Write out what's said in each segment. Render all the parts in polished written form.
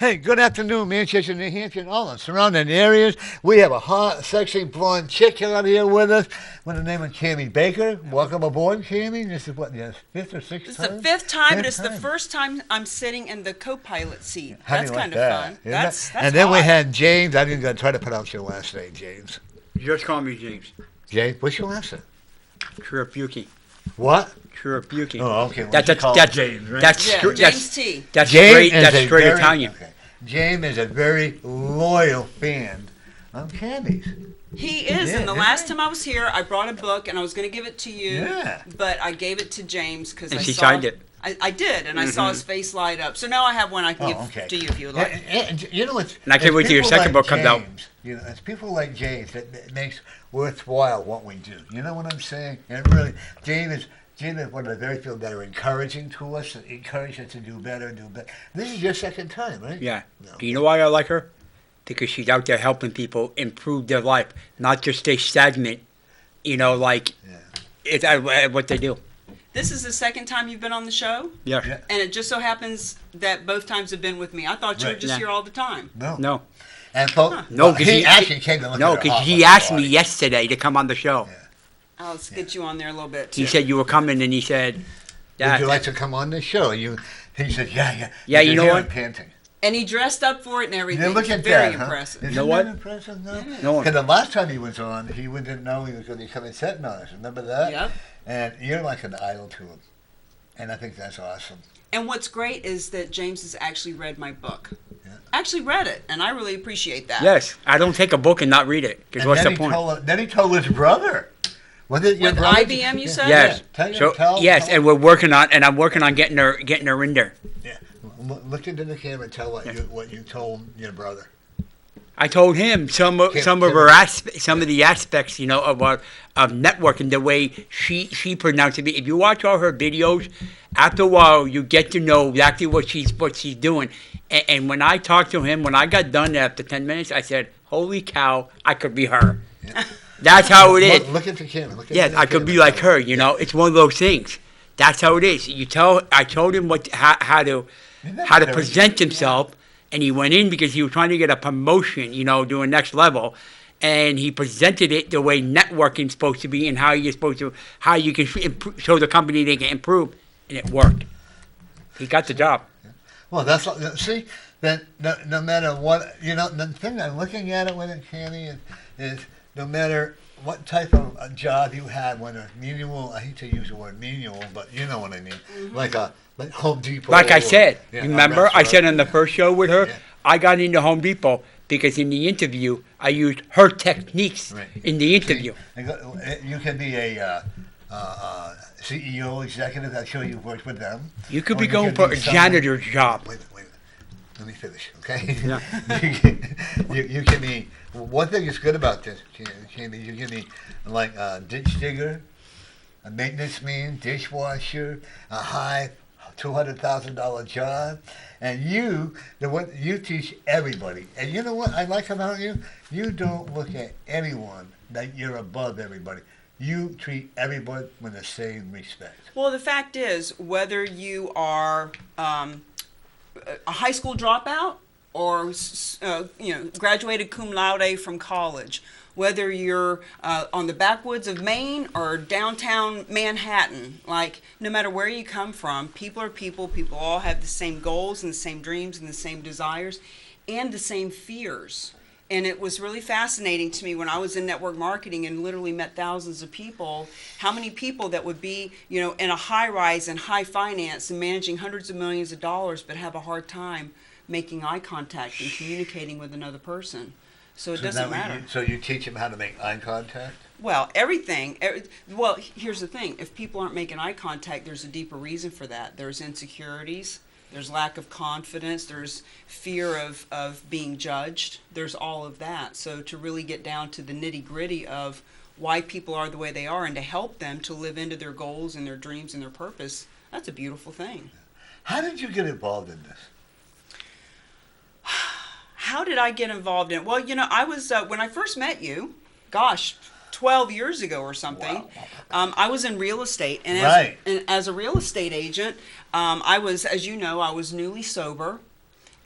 Hey, good afternoon, Manchester, New Hampshire, and all the surrounding areas. We have a hot, sexy blonde chick out here with us with the name of Cami Baker. Welcome aboard, Cami. This is what, yes, fifth or sixth This is time? the fifth time, Fifth and it's the time. first time I'm sitting in the co-pilot seat. How do That's you like kind of that? fun. Isn't That's that- And then we hot. had James. I didn't gonna try to pronounce your last name, James. Just call me James. James, what's your last name? Trabucci. What? Trabucci. Oh, okay. Well, That's you call that's James, right? That's Yeah, straight. James T. That's James straight. is That's a straight very- Italian. Okay. James is a very loyal fan of Cami's. He is, Yeah, and the isn't last he? time I was here, I brought a book, and I was going to give it to you, Yeah. but I gave it to James because And I she saw signed it. I did, and I saw his face light up. So now I have one I can Oh, give okay. to you if you would like. And you know what? And I can't wait till your second book comes out. You know, it's people like James that makes worthwhile what we do. You know what I'm saying? And really, James is one of the very few that are encouraging to us, that encourage us to do better, do better. This is your second time, right? Yeah. No. Do you know why I like her? Because she's out there helping people improve their life, not just stay stagnant. You know, like Yeah. it's what they do. This is the second time you've been on the show, Yeah. Yeah. and it just so happens that both times have been with me. I thought you were Right. just Yeah. here all the time. No. No. And folks, No, well, 'cause he he- actually came to look No, at her because off he on asked the me body. yesterday to come on the show. Yeah. Let's get you on there a little bit, too. He said you were coming, and he said, Would that, you like to come on this show? He said, yeah. Yeah, you could know hear what? him panting. And he dressed up for it and everything. Yeah, look at Very that, huh? impressive. Isn't know what? that impressive? No. No. Because the last time he was on, he didn't know he was going to be coming sitting on us. Remember that? Yep. And you're like an idol to him. And I think that's awesome. And what's great is that James has actually read my book. Yeah. Actually read it, and I really appreciate that. yes, I don't take a book and not read it. Because And what's then the point? then he told his brother. Was it your With brother? IBM, you Yeah. said? Yes. Yeah. Tell Yes, and we're working on, and I'm working on getting her in there. Yeah. Look into the camera and tell what you told your brother. I told him some of the aspects, you know, of networking, the way she pronounced it. If you watch all her videos, after a while you get to know exactly what she's doing. And when I talked to him, when I got done after 10 minutes, I said, "Holy cow, I could be her." Yeah. That's how it is. Look at the camera. Look at Yeah, the I could camera. be like her. You know, it's one of those things. That's how it is. I told him how to present himself. And he went in because he was trying to get a promotion, you know, doing next level. And he presented it the way networking's supposed to be and how you can show the company they can improve. And it worked. He got the job. Well, that's see that no matter what, you know, the thing I'm looking at it with it, Cami, is no matter what type of a job you had, whether menial, I hate to use the word menial, but you know what I mean, like Home Depot. Like I said, yeah, remember, I said on the first show with her, Yeah. I got into Home Depot because in the interview, I used her techniques Right. in the interview. You can be a CEO, executive. I'm sure you've worked with them. You could Or be you going could for be a someone- janitor's job. Wait a minute. Let me finish, okay? Yeah. you can be. One thing that's good about this, Jamie, you can be like a ditch digger, a maintenance man, dishwasher, a high $200,000 job, and you teach everybody. And you know what I like about you? You don't look at anyone that you're above everybody. You treat everybody with the same respect. Well, the fact is, whether you are a high school dropout or graduated cum laude from college, whether you're on the backwoods of Maine or downtown Manhattan, like no matter where you come from, people are people. People all have the same goals and the same dreams and the same desires and the same fears. And it was really fascinating to me when I was in network marketing and literally met thousands of people, how many people that would be, you know, in a high rise and high finance and managing hundreds of millions of dollars, but have a hard time making eye contact and communicating with another person. So it doesn't matter. So you teach them how to make eye contact? Well, everything. Well, here's the thing. If people aren't making eye contact, there's a deeper reason for that. There's insecurities. There's lack of confidence. There's fear of being judged. There's all of that. So to really get down to the nitty gritty of why people are the way they are and to help them to live into their goals and their dreams and their purpose, that's a beautiful thing. How did you get involved in this? How did I get involved in it? Well, you know, I was, when I first met you, gosh, 12 years ago or something, I was in real estate. And as a real estate agent, I was, as you know, I was newly sober.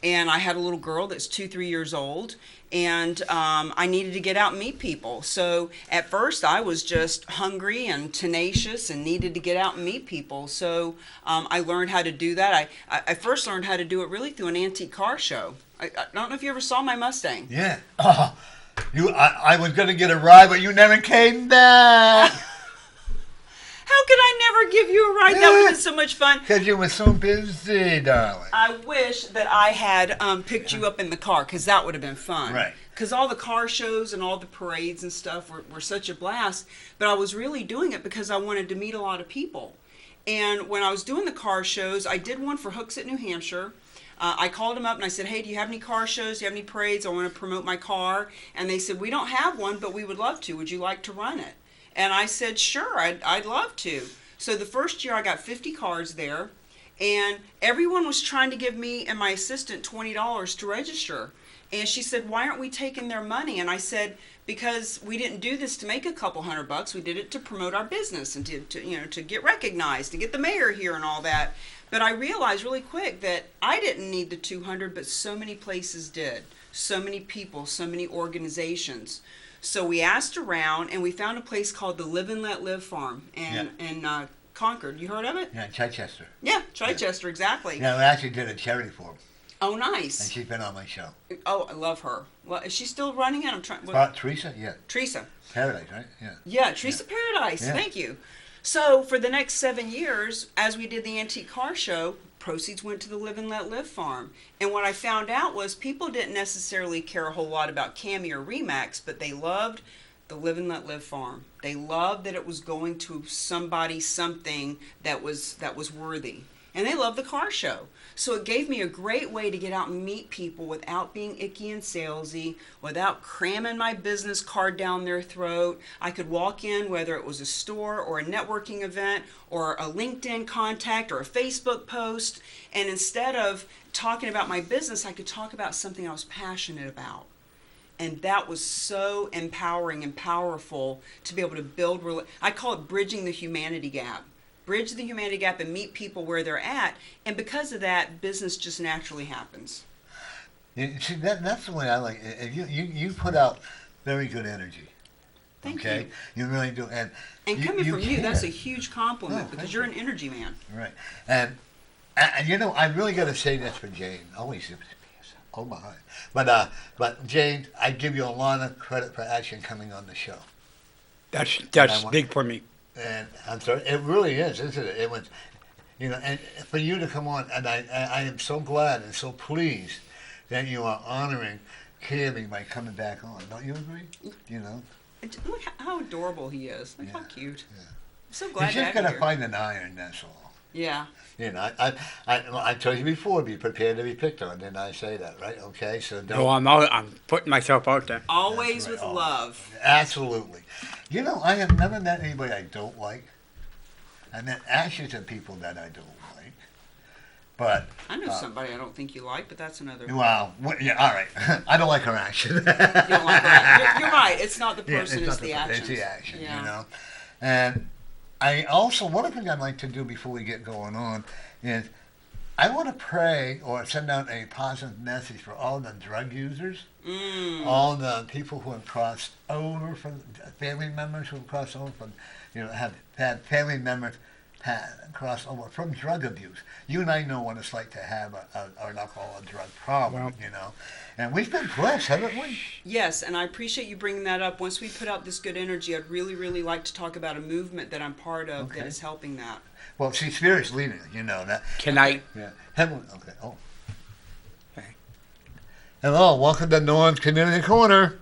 and I had a little girl that's 3 years old, and I needed to get out and meet people. So at first I was just hungry and tenacious and needed to get out and meet people. So I learned how to do that. I first learned how to do it really through an antique car show. I don't know if you ever saw my Mustang. Yeah. Oh, I was going to get a ride, but you never came back. How could I never give you a ride? That would have been so much fun. Because you were so busy, darling. I wish that I had picked you up in the car, because that would have been fun. Right. Because all the car shows and all the parades and stuff were such a blast. But I was really doing it because I wanted to meet a lot of people. And when I was doing the car shows, I did one for Hooks at New Hampshire. I called them up and I said, hey, do you have any car shows? Do you have any parades? I want to promote my car. And they said, we don't have one, but we would love to. Would you like to run it? And I said, sure, I'd love to. So the first year I got 50 cars there, and everyone was trying to give me and my assistant $20 to register. And she said, why aren't we taking their money? And I said, because we didn't do this to make a couple $100. We did it to promote our business and to get recognized, to get the mayor here and all that. But I realized really quick that I didn't need the 200, but so many places did. So many people, so many organizations. So we asked around, and we found a place called the Live and Let Live Farm in Concord. You heard of it? Yeah, Chichester. Yeah, Chichester, exactly. Yeah, we actually did a charity for him. Oh, nice. And she's been on my show. Oh, I love her. Well, is she still running it? I'm trying. Teresa? Yeah. Teresa. Paradise, right? Yeah. Yeah, Teresa Paradise. Yeah. Thank you. So for the next 7 years, as we did the antique car show, proceeds went to the Live and Let Live Farm. And what I found out was people didn't necessarily care a whole lot about Cami or Remax, but they loved the Live and Let Live Farm. They loved that it was going to somebody, something that was worthy. And they loved the car show. So it gave me a great way to get out and meet people without being icky and salesy, without cramming my business card down their throat. I could walk in, whether it was a store or a networking event or a LinkedIn contact or a Facebook post, and instead of talking about my business, I could talk about something I was passionate about. And that was so empowering and powerful to be able to build, I call it bridging the humanity gap. Bridge the humanity gap and meet people where they're at. And because of that, business just naturally happens. See, that's the way I like it. You put out very good energy. Thank okay? You really do. And coming from you, care. that's a huge compliment Oh, because you're an energy man. Right. And you know, I really got to say this for Jane. Always, oh my. But Jane, I give you a lot of credit for actually coming on the show. That's big for me. And I'm sorry, it really is, isn't it? It was, you know, and for you to come on, and I am so glad and so pleased that you are honoring Cami by coming back on. Don't you agree? You know. Look how adorable he is. Look how cute. Yeah. I'm so glad You're to just have you gonna here. find an iron, that's all. Yeah. You know, I told you before, be prepared to be picked on. Didn't I say that, right? Okay, so don't. No, I'm putting myself out there. Always That's with right. love. Absolutely. You know, I have never met anybody I don't like. I met actually some people that I don't like. But I know somebody I don't think you like, but that's another. well, yeah, all right. I don't like her action. You don't like that. You're right. It's not the person, it's it's not the action. It's the action, Yeah. you know. And I also, one of the things I'd like to do before we get going on is I want to pray or send out a positive message for all the drug users, all the people who have crossed over from family members who have crossed over from, you know, have had family members cross over from drug abuse. You and I know what it's like to have an alcohol or drug problem, Well, you know. And we've been blessed, haven't we? Yes, and I appreciate you bringing that up. Once we put out this good energy, I'd really, really like to talk about a movement that I'm part of that is helping that. Well, see, Spirit's leading it, you know that. Can I? Yeah. Heaven, okay. Oh. Okay. Hello, welcome to Norm's Community Corner.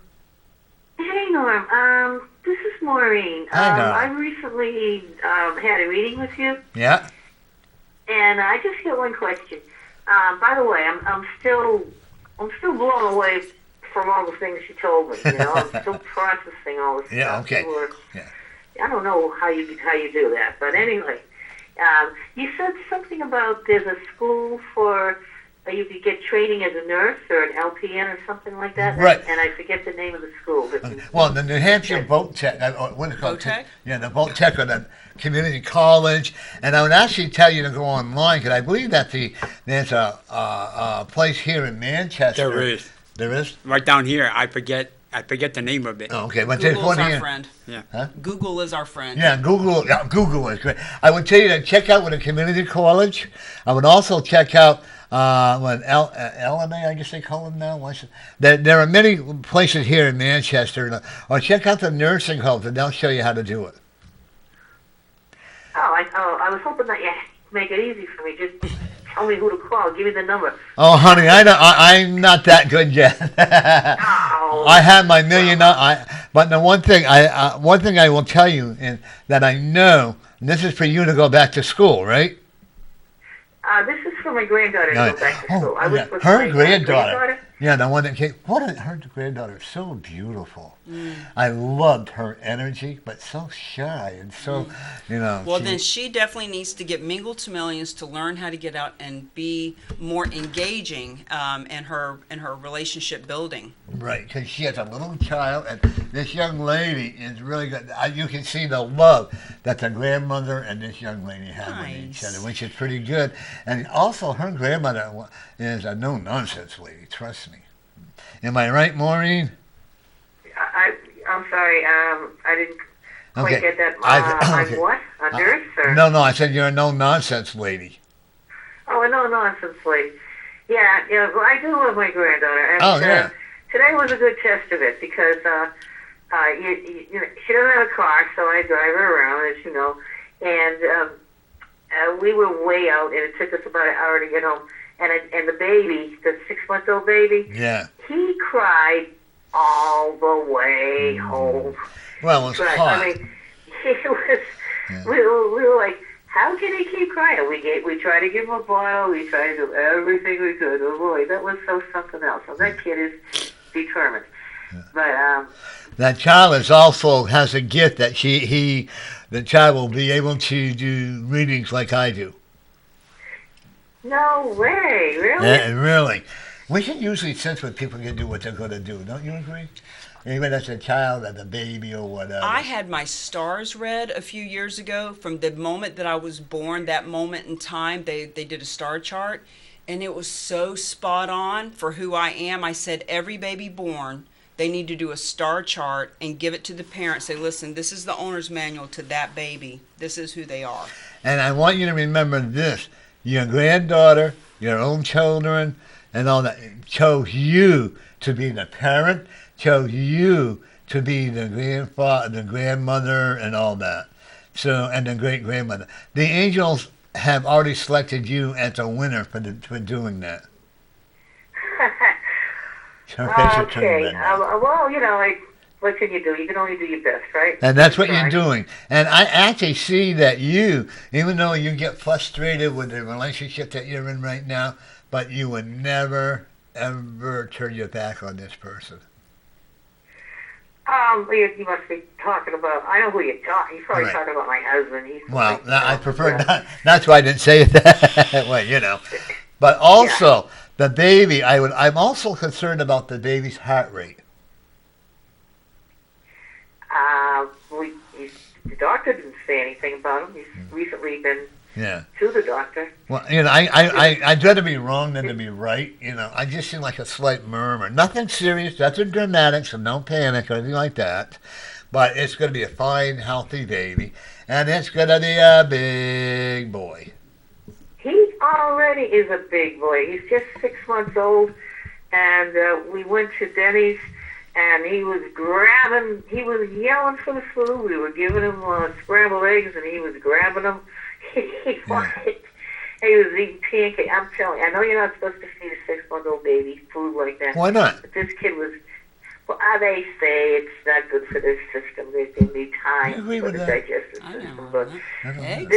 Hey, Norm. This is Maureen. Hi, Norm. I recently had a reading with you, Yeah. and I just got one question. By the way, I'm still blown away from all the things you told me. You know, I'm still processing all this Yeah, stuff. okay. Yeah. I don't know how you do that, but anyway, you said something about there's a school for you could get training as a nurse or an LPN or something like that. Right. And I forget the name of the school. But Well, the New Hampshire Boat Tech, what is it called? Boat Tech? Yeah, the Boat Tech or the community college. And I would actually tell you to go online because I believe that there's a place here in Manchester. There is. There is? Right down here. I forget the name of it. Oh, okay, but there's Google's one our here. friend. Yeah. Huh? Google is our friend. Yeah, Google is great. I would tell you to check out with a community college. I would also check out what LMA, I guess they call them now. There are many places here in Manchester, or check out the nursing homes, and they'll show you how to do it. I was hoping that you make it easy for me. Just tell me who to call. Give me the number. Oh, honey, I'm not that good yet. Oh. I have my million. But the one thing I will tell you is that I know, and this is for you to go back to school, right? This is for my granddaughter to go back to school. I was yeah. with Her my granddaughter. Yeah, the one that came. Her granddaughter is so beautiful. I loved her energy, but so shy and so, Well, then she definitely needs to get Mingle to Millions to learn how to get out and be more engaging in her relationship building. Right, because she has a little child, and this young lady is really good. You can see the love that the grandmother and this young lady have with each Nice. other, which is pretty good. And also, her grandmother is a no-nonsense lady, trust me. Am I right, Maureen? I'm sorry. I didn't quite Okay. get that. Okay. I'm what? A nurse? Or? No, I said you're a no-nonsense lady. Oh, a no-nonsense lady. Yeah. Well, I do love my granddaughter. And, Oh, yeah. Today was a good test of it because she doesn't have a car, so I drive her around, as you know. And we were way out, and it took us about an hour to get home. And the baby, the 6-month-old baby, Yeah. he cried all the way home. Well, it's But, hot. I mean, it was. Yeah. We were like, how can he keep crying? We tried to give him a bottle. We tried to do everything we could. Oh boy, that was so something else. So that kid is determined. But That child also has a gift that the child will be able to do readings like I do. no way, really? Really. We should usually sense when people can do what they're going to do. Don't you agree? Even as a child, as a baby, or whatever. I had my stars read a few years ago. From the moment that I was born, that moment in time, they did a star chart, and it was so spot on for who I am. I said every baby born, they need to do a star chart and give it to the parents. Say, listen, this is the owner's manual to that baby. This is who they are. And I want you to remember this. Your granddaughter, your own children, and all that chose you to be the parent, chose you to be the grandfather, the grandmother, and all that. So, and the great-grandmother. The angels have already selected you as a winner for doing that. So they should turn Okay. that down. Well, what can you do? You can only do your best, right? And that's what you're Right. doing. And I actually see that you, even though you get frustrated with the relationship that you're in right now, but you would never, ever turn your back on this person. You must be talking about. I know who you're talking. You're probably Right. talking about my husband. He's Well, like, I prefer yeah. not. That's why I didn't say it that way, But also, the baby, I'm also concerned about the baby's heart rate. The doctor didn't say anything about him. He's recently been Yeah. to the doctor. Well, I'd rather be wrong than to be right. I just seem like a slight murmur. Nothing serious, nothing dramatic, so don't panic or anything like that. But it's going to be a fine, healthy baby. And it's going to be a big boy. He already is a big boy. He's just 6 months old. And we went to Denny's, and he was yelling for the food. We were giving him scrambled eggs, and he was grabbing them. He wanted, he was eating pancakes. I'm telling you, I know you're not supposed to feed a 6-month-old baby food like that. Why not? But this kid was, they say it's not good for their system. They need I time agree for with the that. digestive I system. know. But I don't know. Eggs?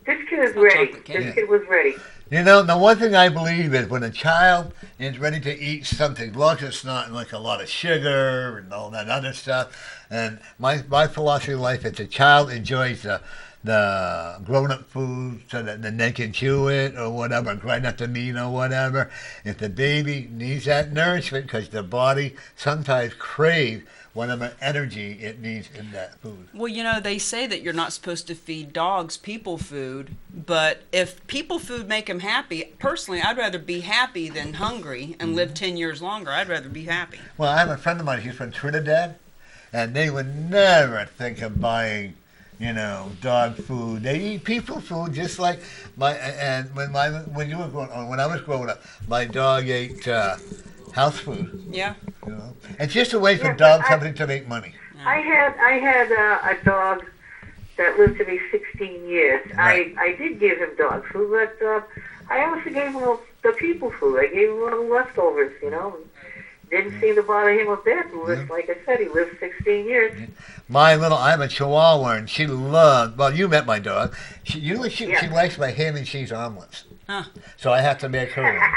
this kid is Not ready. chocolate cake. This kid was ready. The one thing I believe is when a child is ready to eat something, as long as it's not like a lot of sugar and all that other stuff. And my philosophy of life is a child enjoys the the grown-up food so that then they can chew it or whatever, grind up the meat or whatever. If the baby needs that nourishment, because the body sometimes craves whatever energy it needs in that food. Well, they say that you're not supposed to feed dogs people food, but if people food make them happy, personally, I'd rather be happy than hungry and live 10 years longer. I'd rather be happy. Well, I have a friend of mine, he's from Trinidad, and they would never think of buying, dog food. They eat people food just like when I was growing up, my dog ate house food. Yeah. It's just a way for dog company to make money. I had a dog that lived to be 16 years. Right. I did give him dog food, but I also gave him the people food. I gave him one of the leftovers, Didn't seem to bother him a bit. Like I said, he lived 16 years. I have a Chihuahua, and she loved, well, you met my dog. She likes my ham and cheese omelets. Huh. So I have to make her one.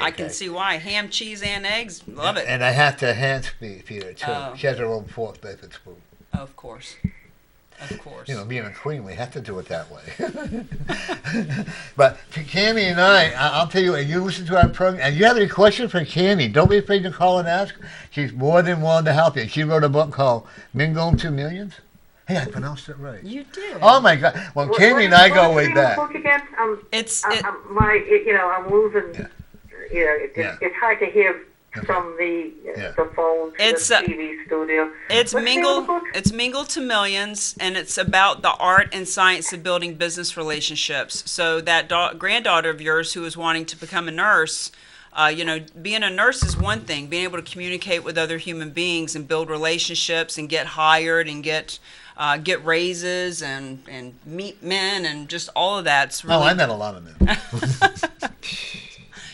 I can see why. Ham, cheese, and eggs. Love it. And I have to hand feed her, too. Oh. She has her own fork, knife, and spoon. Of course. Of course. Being a queen, we have to do it that way. But for Cami and I'll tell you, you listen to our program, and you have any questions for Cami, don't be afraid to call and ask. She's more than willing to help you. She wrote a book called Mingle To Millions. Hey, I pronounced it right. You did. Oh, my God. Well, Cami and I go way back. Book again? I'm losing. It's hard to hear from the phone to It's, the TV studio. It's What's the name of the book? It's Mingle to Millions, and it's about the art and science of building business relationships. So that granddaughter of yours who is wanting to become a nurse, being a nurse is one thing. Being able to communicate with other human beings and build relationships and get hired and get raises and meet men and just all of that's really. Oh, I met a lot of men.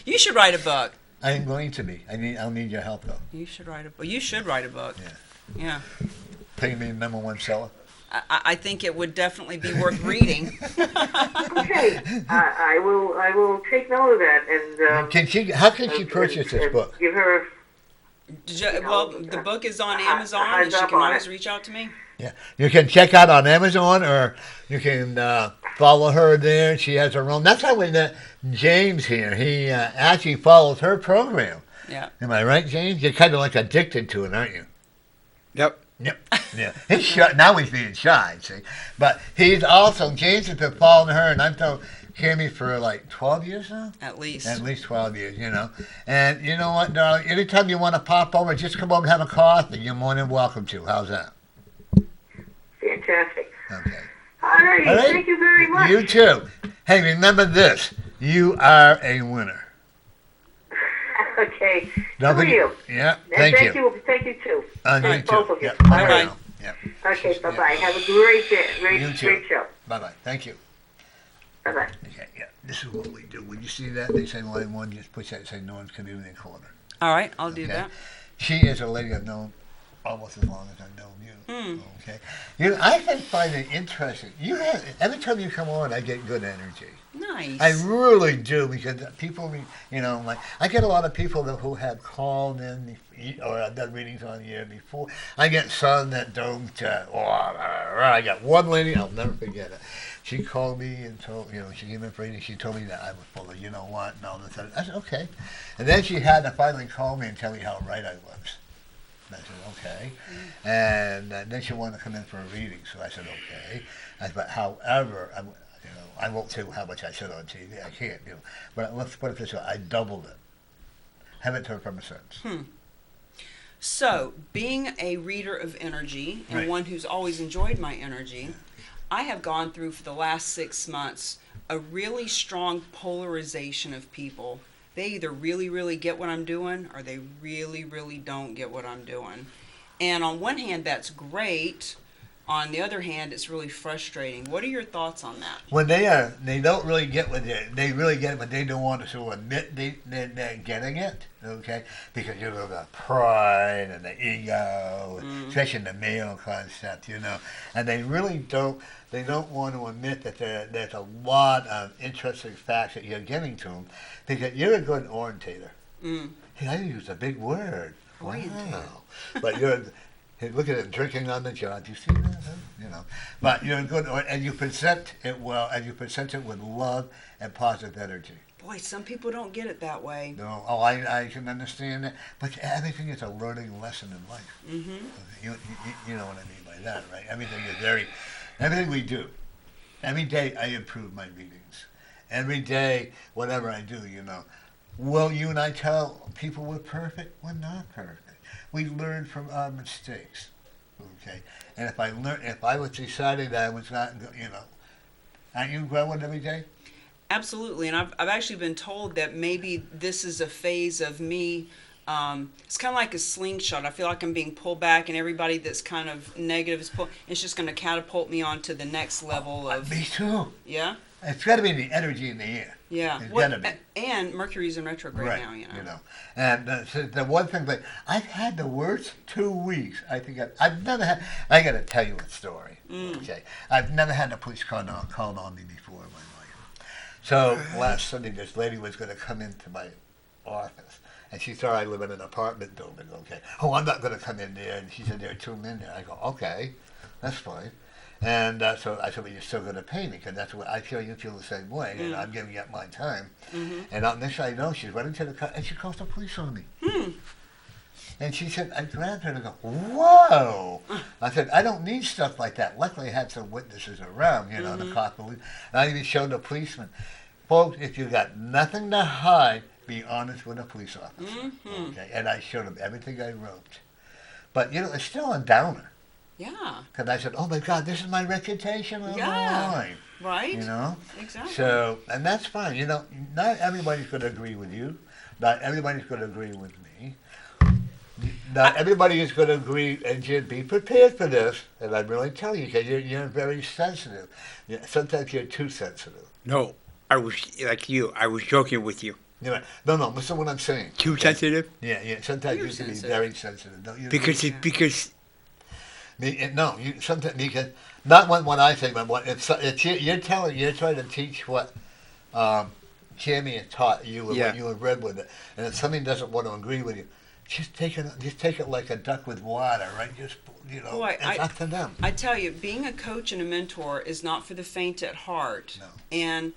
You should write a book. I'm going to be. I'll need your help, though. You should write a book. You should write a book. Yeah. Pay me #1 seller. I think it would definitely be worth reading. Okay, I will take note of that. And How can she purchase this book? Give her. Well, the book is on Amazon, and she can always reach out to me. Yeah, you can check out on Amazon, or you can follow her there. She has her own. That's how we met James here. He actually follows her program. Yeah. Am I right, James? You're kind of like addicted to it, aren't you? Yep. Yep. Yeah. He's shy. Now he's being shy, see. But he's also, James has been following her, and I've known Cami for like 12 years now? At least. At least 12 years, And you know what, darling? Anytime you want to pop over, just come over and have a coffee. You're more than welcome to. How's that? Fantastic. Okay. All right. Thank you very much. You too. Hey, remember this. You are a winner. Okay. Don't Who are you? Yeah, And thank you. Thank you, too. You Both too. of you. Yep. Bye-bye. Bye now. Yep. Okay, bye-bye. Have a great day. You too. Great show. Bye-bye. Thank you. Bye-bye. Okay, yeah. This is what we do. When you see that, they say line 1, just push that and say Norton's Community Corner. All right, I'll do Okay? that. She is a lady I've known almost as long as I've known you. Okay. I find it interesting. Every time you come on, I get good energy. Nice. I really do, because people, I get a lot of people who have called in or I've done readings on the air before. I get some that don't. I got one lady, I'll never forget it. She called me and told, she gave me a reading. She told me that I was full of, what, and all this. I said, okay. And then she had to finally call me and tell me how right I was. And I said, okay. And then she wanted to come in for a reading, so I said, okay. I said, however, I won't say how much I said on TV. I can't, But let's put it this way. I doubled it. Haven't heard from her since. So, being a reader of energy and Right. one who's always enjoyed my energy, I have gone through for the last 6 months a really strong polarization of people. They either really, really get what I'm doing, or they really, really don't get what I'm doing. And on one hand, that's great. On the other hand, it's really frustrating. What are your thoughts on that? When they don't really get what they really get it, but they don't want to sort of admit they're getting it, okay? Because the pride and the ego, especially in the male concept, and they really don't. They don't want to admit that there's a lot of interesting facts that you're giving to them, because you're a good orientator. Hey, I use a big word. Orientator. Wow. But Hey, look at it, drinking on the job. You see that? Huh? You know, but you're good, and you present it well, and you present it with love and positive energy. Boy, some people don't get it that way. No, oh, I can understand that, but everything is a learning lesson in life. Mm-hmm. You know what I mean by that, right? Everything we do. Every day I improve my readings. Every day, whatever I do, you know. Well, you and I tell people we're perfect. We're not perfect. We learn from our mistakes. Okay, and if I was deciding that I was not, you know, aren't you growing every day? Absolutely, and I've actually been told that maybe this is a phase of me. It's kind of like a slingshot. I feel like I'm being pulled back, and everybody that's kind of negative is pulled. It's just going to catapult me on to the next level of. Me too. Yeah. It's got to be the energy in the air. Yeah. It's Well, got to be. and Mercury's in retrograde Right, now. You know. And so the one thing, but I've had the worst 2 weeks. I think I've never had. I got to tell you a story. Okay, I've never had the police called on me before in my life. So last Sunday, this lady was going to come into my office, and she thought I live in an apartment building. Okay, oh, I'm not going to come in there. And she said there are 2 men there. I go, okay, that's fine. And so I said, well, you're still going to pay me because that's what I feel. You feel the same way, and I'm giving up my time. Mm-hmm. And on this, I know she's running to the car, and she calls the police on me. And she said, I grabbed her and I go, whoa! I said, I don't need stuff like that. Luckily, I had some witnesses around, you know, the cop, and I even showed the policeman. Folks, if you got nothing to hide, be honest with a police officer. Okay, and I showed him everything I wrote. But, you know, it's still a downer. Yeah. Because I said, oh my God, this is my reputation on the line. Right. You know? Exactly. So, and that's fine. You know, not everybody's going to agree with you. Not everybody's going to agree with me. Not everybody is going to agree, and just be prepared for this. And I'm really telling you, because you're very sensitive. Sometimes you're too sensitive. No, I was like you. I was joking with you. You know, no, listen to what I'm saying. Too sensitive? Yeah. Sometimes You're you can be sensitive. very sensitive. Don't you? Because No, you sometimes because not what I say, but what you're trying to teach what Cami has taught you and what you have read with it, and if somebody doesn't want to agree with you, just take it like a duck with water, right? Just Boy, it's up to them. I tell you, being a coach and a mentor is not for the faint at heart. No. And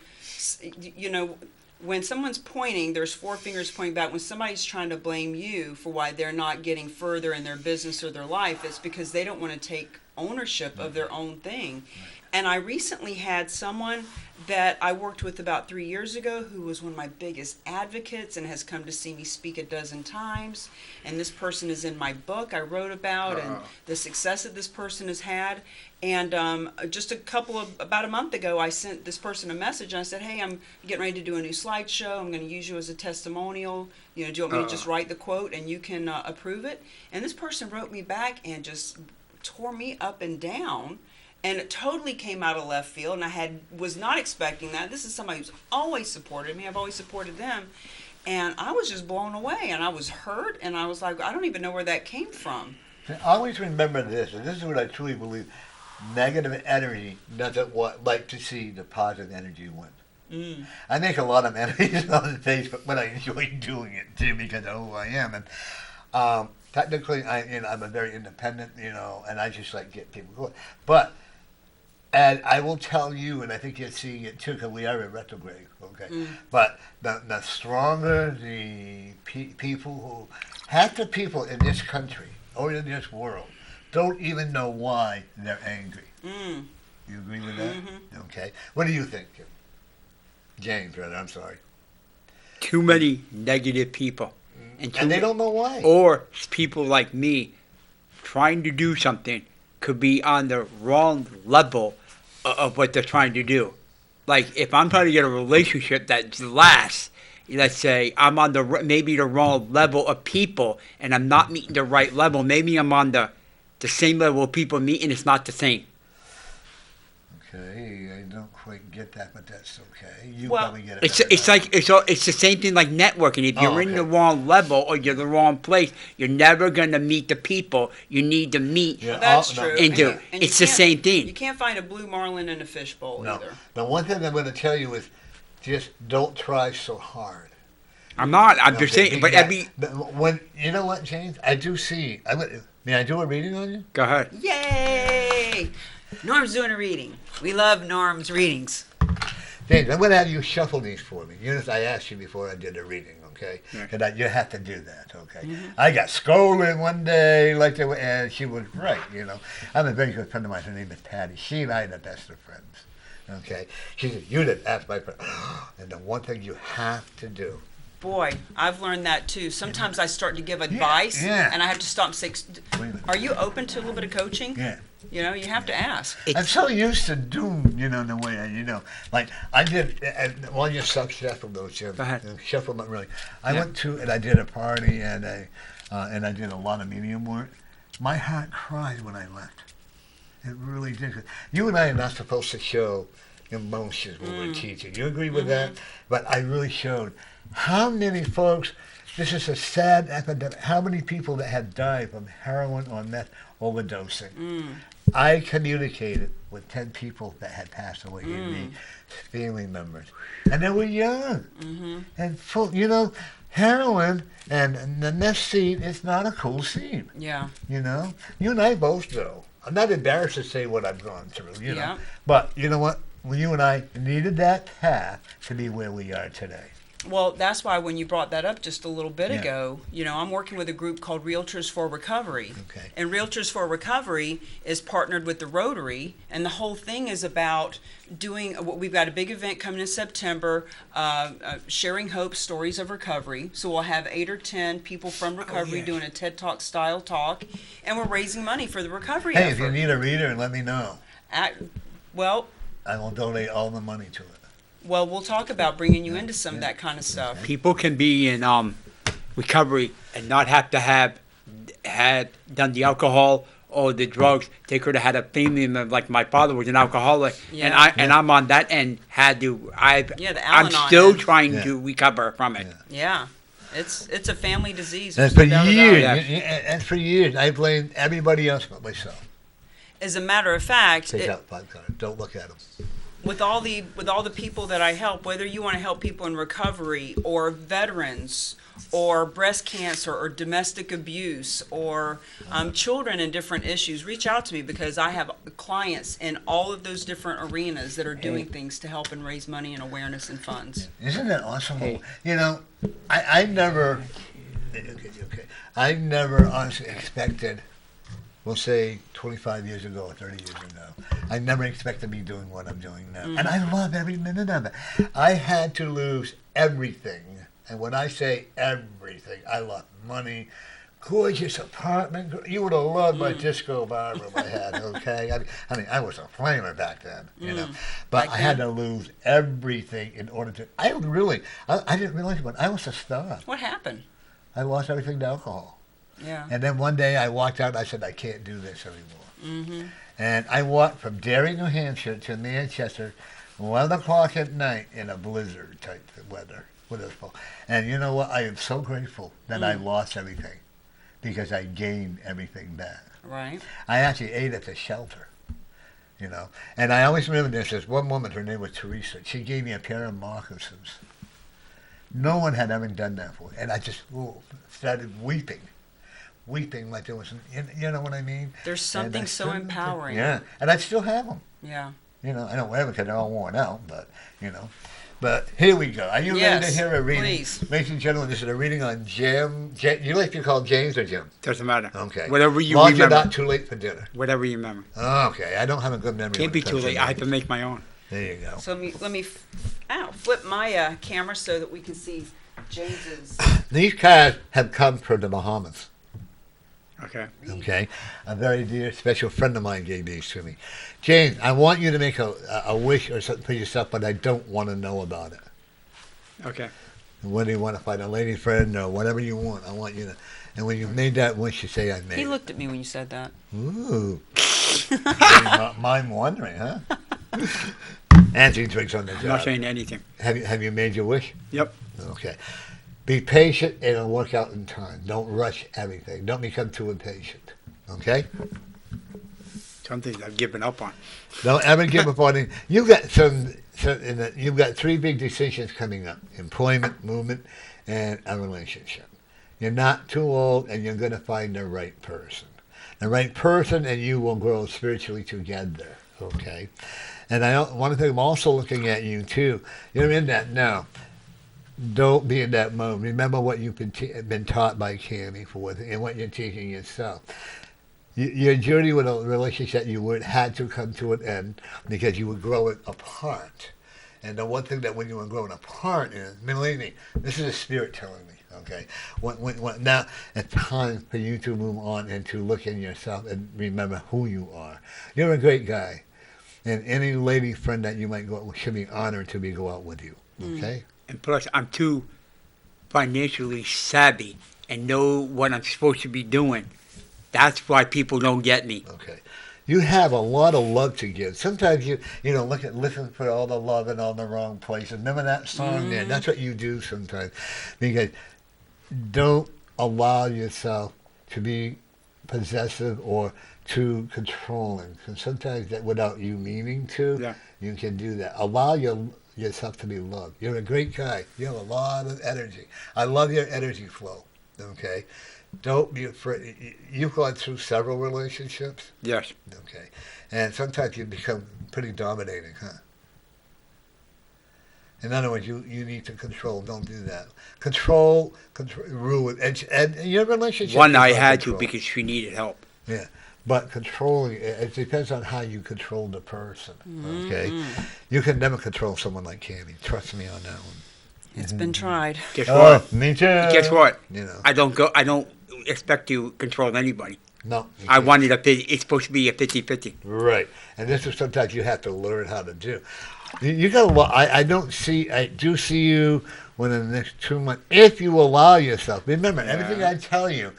you know, when someone's pointing, there's 4 fingers pointing back. When somebody's trying to blame you for why they're not getting further in their business or their life, it's because they don't want to take ownership of their own thing. And I recently had someone that I worked with about 3 years ago who was one of my biggest advocates and has come to see me speak a dozen times. And this person is in my book I wrote about and the success that this person has had. And just about a month ago, I sent this person a message and I said, hey, I'm getting ready to do a new slideshow. I'm going to use you as a testimonial. You know, do you want me to just write the quote and you can approve it? And this person wrote me back and just tore me up and down. And it totally came out of left field, and I was not expecting that. This is somebody who's always supported me. I've always supported them. And I was just blown away, and I was hurt, and I was like, I don't even know where that came from. Always remember this, and this is what I truly believe. Negative energy doesn't like to see the positive energy win. I make a lot of enemies on Facebook, but I enjoy doing it, too, because of who I am. And technically, I'm a very independent, and I just like get people going. But... And I will tell you, and I think you're seeing it too, because we are in retrograde, okay? But the stronger the people half the people in this country or in this world don't even know why they're angry. You agree with that? Okay. What do you think, James, rather? I'm sorry. too many negative people. And they don't know why. Or people like me trying to do something could be on the wrong level of what they're trying to do. Like if I'm trying to get a relationship that lasts, let's say I'm on maybe the wrong level of people and I'm not meeting the right level. Maybe I'm on the same level of people meet and it's not the same. Okay, I don't quite get that, but that's okay. You Well, probably get it. It's the same thing like networking. If you're in the wrong level or you're the wrong place, you're never gonna meet the people you need to meet. Yeah. That's No. true. And do. And It's the same thing. You can't find a blue marlin in a fishbowl No. either. The one thing I'm going to tell you is just don't try so hard. I'm not. I'm just saying. But when you know what, James, I do see. May I do a reading on you? Go ahead. Yay! Norm's doing a reading. We love Norm's readings. James, I'm going to have you shuffle these for me. Notice I asked you before I did the reading, okay? Yeah. And you have to do that, okay? I got scolded one day, and she was right, you know. I'm a very good friend of mine. Her name is Patty. She and I are the best of friends, okay? She said, you didn't ask my friend. And the one thing you have to do. Boy, I've learned that too. Sometimes I start to give advice, yeah. and I have to stop and say, Wait a minute. are you open to a little bit of coaching? Yeah. You know, you have to ask. I'm so used to doom, you know, the way like I did, and while you shuffle those, Jim, Go ahead. shuffle them really. I Yeah. went to, and I did a party, and I did a lot of medium work. My heart cried when I left. It really did. You and I are not supposed to show emotions when we're teaching. You agree with that? But I really showed how many folks, this is a sad epidemic, how many people that have died from heroin or meth overdosing. I communicated with 10 people that had passed away in me, family members. And they were young and full, you know, heroin and the meth scene is not a cool scene, Yeah. you know. You and I both know. I'm not embarrassed to say what I've gone through, you know. Yeah. But you know what? Well, you and I needed that path to be where we are today. Well, that's why when you brought that up just a little bit Yeah. ago, you know, I'm working with a group called Realtors for Recovery. Okay. And Realtors for Recovery is partnered with the Rotary, and the whole thing is about doing, we've got a big event coming in September, Sharing Hope, Stories of Recovery. So we'll have 8 or 10 people from recovery yeah. doing a TED Talk style talk, and we're raising money for the recovery Hey, effort. if you need a reader, let me know. Well, I will donate all the money to it. we'll talk about bringing you into some of that kind of stuff. People can be in recovery and not have to have had done the alcohol or the drugs. They could have had a family member, like my father was an alcoholic, and Yeah. I'm on that end. Had to Yeah, the I'm Al-Anon still end. trying Yeah. to recover from it. Yeah, it's a family disease. And there's for no doubt about years, it. and for years, I blamed everybody else but myself. As a matter of fact, Take out 5 cards. Don't look at them. with all the people that I help, whether you want to help people in recovery or veterans or breast cancer or domestic abuse or children in different issues, reach out to me because I have clients in all of those different arenas that are doing things to help and raise money and awareness and funds. Isn't that awesome? Hey. You know, I never, okay, I never honestly expected, we'll say 25 years ago or 30 years ago, I never expected to be doing what I'm doing now. And I love every minute of it. I had to lose everything. And when I say everything, I lost money, gorgeous apartment. You would have loved my disco bar room I had, okay? I mean, I was a flamer back then, you know. But Back I had then? to lose everything in order to, I didn't realize it, but I was a star. What happened? I lost everything to alcohol. Yeah. And then one day I walked out and I said, I can't do this anymore. And I walked from Derry, New Hampshire to Manchester, 11 o'clock at night in a blizzard type weather. And you know what? I am so grateful that I lost everything because I gained everything back. Right. I actually ate at the shelter, you know. And I always remember this one woman, her name was Teresa. She gave me a pair of moccasins. No one had ever done that for me. And I just started weeping like there was, you know what I mean? There's something so empowering. Yeah, and I still have them. Yeah. You know, I don't wear them because they're all worn out, but, you know. But here we go. Are you ready to Yes, hear a reading? please. Ladies and gentlemen, this is a reading on Jim. You like to be called James or Jim? Doesn't matter. Okay. Whatever you Long as you're remember. not too late for dinner. Whatever you remember. Okay, I don't have a good memory. Can't when be it too comes to late. I have to names. make my own. There you go. So let me flip my camera so that we can see James's. These cards have come from the Bahamas. Okay. Okay, a very dear, special friend of mine gave these to me. James, I want you to make a wish or something for yourself, but I don't want to know about it. Okay. Whether you want to find a lady friend or whatever you want, I want you to. And when you've made that wish, you say, "I made He it." looked at me when you said that. Ooh. Mind wandering, huh? Angie drinks on the I'm not job. saying anything. Have you made your wish? Yep. Okay. Be patient and it'll work out in time. Don't rush everything. Don't become too impatient. Okay? Some things I've given up on. Don't ever give up on it. You've got you've got 3 big decisions coming up: employment, movement, and a relationship. You're not too old, and you're going to find the right person. The right person and you will grow spiritually together. Okay. And one thing I'm also looking at you too. You're in that now. Don't be in that mode. Remember what you've been taught by Cami and what you're teaching yourself. Your journey with a relationship had to come to an end because you were growing apart. And the one thing that when you were growing apart is, believe me, this is a spirit telling me, okay? Now it's time for you to move on and to look in yourself and remember who you are. You're a great guy. And any lady friend that you might go out with should be honored to go out with you, okay? And plus, I'm too financially savvy and know what I'm supposed to be doing. That's why people don't get me. Okay. You have a lot of love to give. Sometimes you listen for all the love in all the wrong places. Remember that song there? That's what you do sometimes. Because don't allow yourself to be possessive or too controlling. Because sometimes that without you meaning to, you can do that. Allow yourself to be loved. You're a great guy. You have a lot of energy. I love your energy flow. Okay? Don't be afraid. You've gone through several relationships? Yes. Okay. And sometimes you become pretty dominating, huh? In other words, you need to control. Don't do that. Control ruin. And your relationship... One I had to because she needed help. Yeah. But controlling, it depends on how you control the person, okay? You can never control someone like Cami. Trust me on that one. It's been tried. Guess what? Me too. Guess what? You know. I don't expect to control anybody. No. I wanted it's supposed to be a 50-50. Right. And this is sometimes you have to learn how to do. You got a lot. I do see you within the next 2 months, if you allow yourself. Remember, everything I tell you,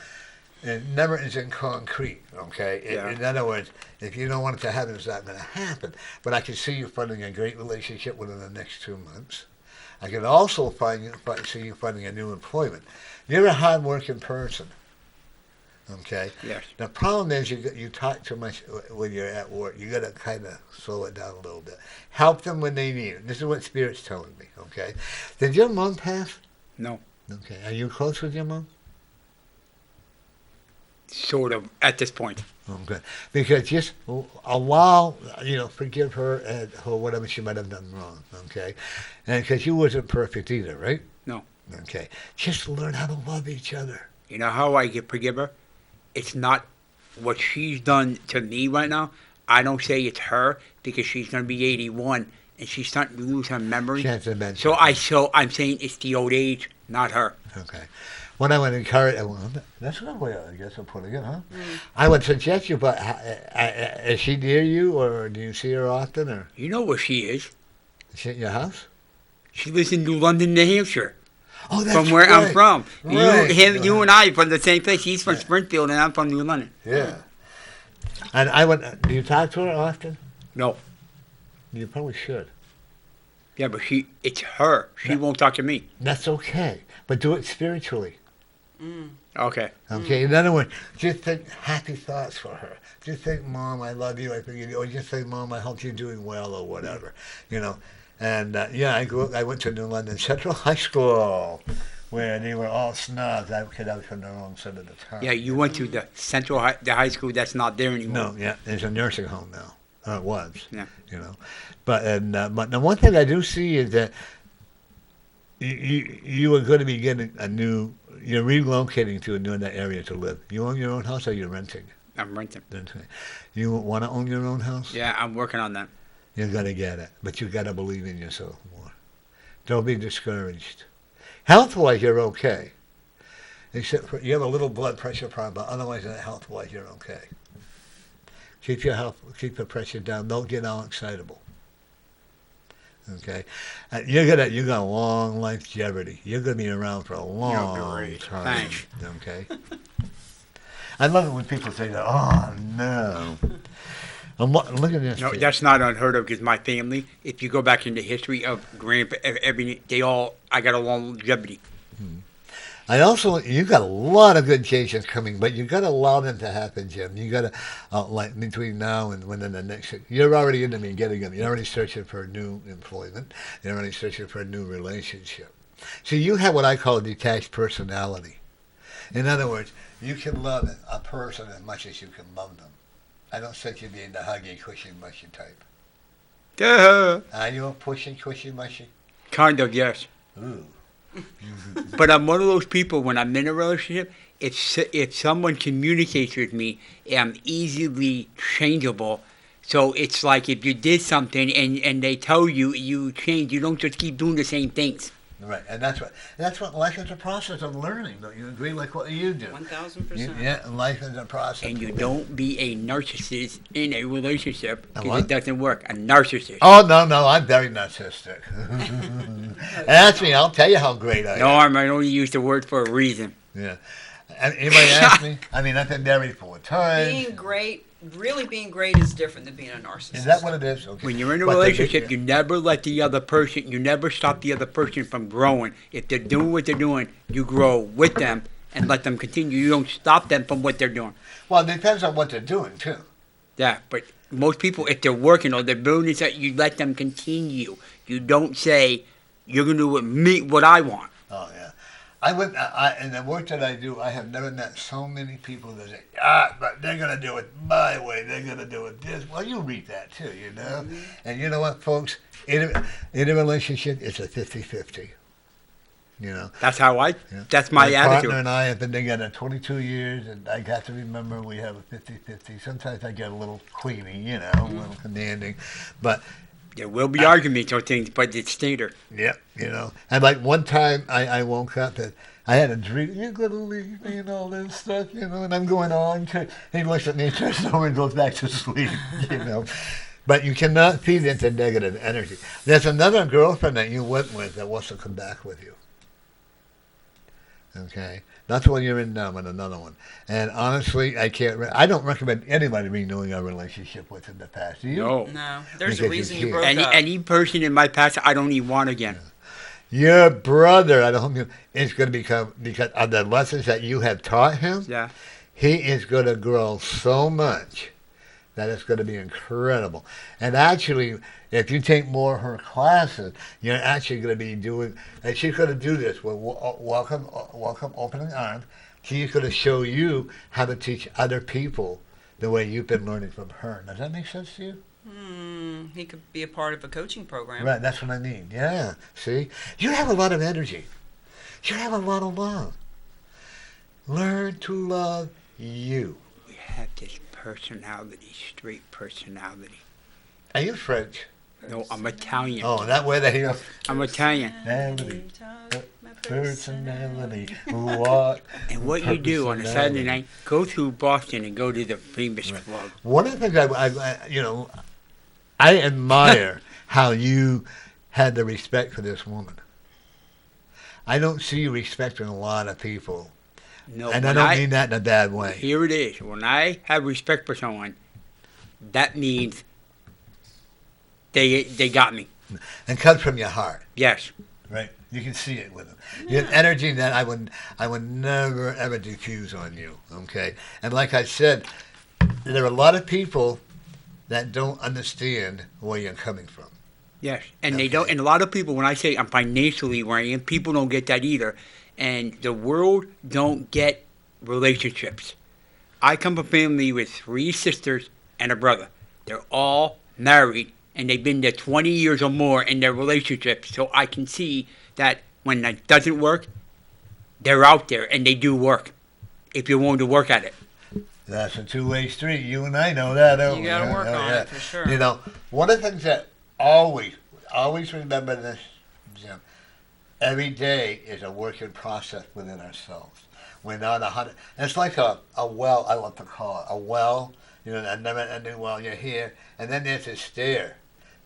it never is in concrete, okay? In other words, if you don't want it to happen, it's not going to happen. But I can see you finding a great relationship within the next 2 months. I can also see you finding a new employment. You're a hard-working person, okay? Yes. The problem is you talk too much when you're at work. You got to kind of slow it down a little bit. Help them when they need it. This is what Spirit's telling me, okay? Did your mom pass? No. Okay. Are you close with your mom? Sort of, at this point. Oh, good. Because just allow, forgive her and whatever she might have done wrong, okay? And because you wasn't perfect either, right? No. Okay. Just learn how to love each other. You know how I can forgive her? It's not what she's done to me right now. I don't say it's her because she's going to be 81 and she's starting to lose her memory. She has dementia. So I'm saying it's the old age, not her. Okay. What I would encourage, that's a good way, I guess, of putting it, huh? I would suggest you, but is she near you, or do you see her often, or? You know where she is. Is she at your house? She lives in New London, New Hampshire. Oh, that's from where right. I'm from. Right. You and I are from the same place. He's from Springfield, and I'm from New London. Yeah. And do you talk to her often? No. You probably should. Yeah, but it's her. She won't talk to me. That's okay, but do it spiritually. Okay. Okay. In other words, just think happy thoughts for her. Just think, Mom, I love you. I forgive you. Or just say, Mom, I hope you're doing well, or whatever. And I went to New London Central High School, where they were all snobs. I was from the wrong side of the town. Yeah, you went to the the high school that's not there anymore. No, yeah, there's a nursing home now. Or it was. Yeah. But the one thing I do see is that you are going to be getting you're relocating to a new area to live. You own your own house, or you're renting? I'm renting. You want to own your own house? Yeah, I'm working on that. You're going to get it, but you got to believe in yourself more. Don't be discouraged. Health-wise, you're okay. Except for you have a little blood pressure problem, but otherwise, health-wise, you're okay. Keep your pressure down. Don't get all excitable. Okay, you got a long longevity. You're going to be around for a long time. Thanks. Okay. I love it when people say that. Oh no. Look at this. No, that's not unheard of because my family, if you go back into history of grandpa, I got a long longevity. You got a lot of good cases coming, but you got to allow them to happen, Jim. You got to, between now and within the next, you're already in the beginning of it. You're already searching for new employment. You're already searching for a new relationship. So you have what I call a detached personality. In other words, you can love a person as much as you can love them. I don't set you being the huggy, cushy, mushy type. Duh. Are you a pushy, cushy, mushy? Kind of, yes. Ooh. But I'm one of those people when I'm in a relationship, if someone communicates with me, I'm easily changeable. So it's like if you did something and they tell you you change, you don't just keep doing the same things. Right, and that's what life is a process of learning. Don't you agree? Like what you do. 1,000%. Yeah, life is a process. And you don't be a narcissist in a relationship A because what? it doesn't work. A narcissist. Oh no, I'm very narcissistic. Ask me, I'll tell you how great I am. Norm, I only use the word for a reason. Yeah. And anybody ask me? I mean, I've been married 4 times. Being great, really being great is different than being a narcissist. Is that what it is? Okay. When you're in a But the relationship, big- you never let the other person, you never stop the other person from growing. If they're doing what they're doing, you grow with them and let them continue. You don't stop them from what they're doing. Well, it depends on what they're doing too. Yeah, but most people, if they're working or they're building something, you let them continue. You don't say, you're going to do what I want. Oh yeah. In the work that I do, I have never met so many people that say, but they're going to do it my way. They're going to do it this. Well, you read that too, you know. Mm-hmm. And you know what, folks? In a relationship, it's a 50-50. You know. That's how Yeah. that's my partner attitude. and I have been together 22 years, and I got to remember we have a 50-50. Sometimes I get a little queasy, you know, a little commanding. But, There will be arguments or things, but it's standard. yeah, you know. And like one time I woke up and I had a dream, you're going to leave me and all this stuff, you know, and I'm going on. He looks at me, turns over and goes back to sleep, you know. But you cannot feed into negative energy. There's another girlfriend that you went with that wants to come back with you. Okay, that's the one you're in now, and another one. And honestly, I don't recommend anybody renewing a relationship with in the past. Do you? No. No, there's a Because reason you you can't. broke up. Any person in my past, I don't even want again. Your brother, I don't know, is going to become, because of the lessons that you have taught him, Yeah. he is going to grow so much that it's going to be incredible. And actually, if you take more of her classes, you're actually going to be doing, and she's going to do this with welcome, opening arms. She's going to show you how to teach other people the way you've been learning from her. Does that make sense to you? He could be a part of a coaching program. Right, that's what I mean. Yeah, see? You have a lot of energy. You have a lot of love. Learn to love you. We have this personality, straight personality. Are you French? No, I'm Italian. Oh, that way that you I'm Italian. personality. What? And what you do on a Saturday night, go through Boston and go to the famous club. One of the things I admire how you had the respect for this woman. I don't see you respecting a lot of people. No, And I when don't mean that in a bad way. Here it is. When I have respect for someone, that means they got me. And comes from your heart, Yes. right? You can see it with them. You have energy that I would never ever diffuse on you. Okay. And like I said, there are a lot of people that don't understand where you're coming from. Yes, and they Okay. don't. And a lot of people, when I say I'm financially where I am, people don't get that either. And the world don't get relationships. I come from a family with 3 sisters and a brother. They're all married, and they've been there 20 years or more in their relationship. So I can see that when that doesn't work, they're out there and they do work. If you're willing to work at it. That's a two-way street. You and I know that, don't You we? gotta work Oh, on yeah. it for sure. You know, one of the things that always remember this, Jim, every day is a working process within ourselves. We're not 100. It's like a well, I love to call it, a well, you know, a never-ending well. You're here, and then there's a stair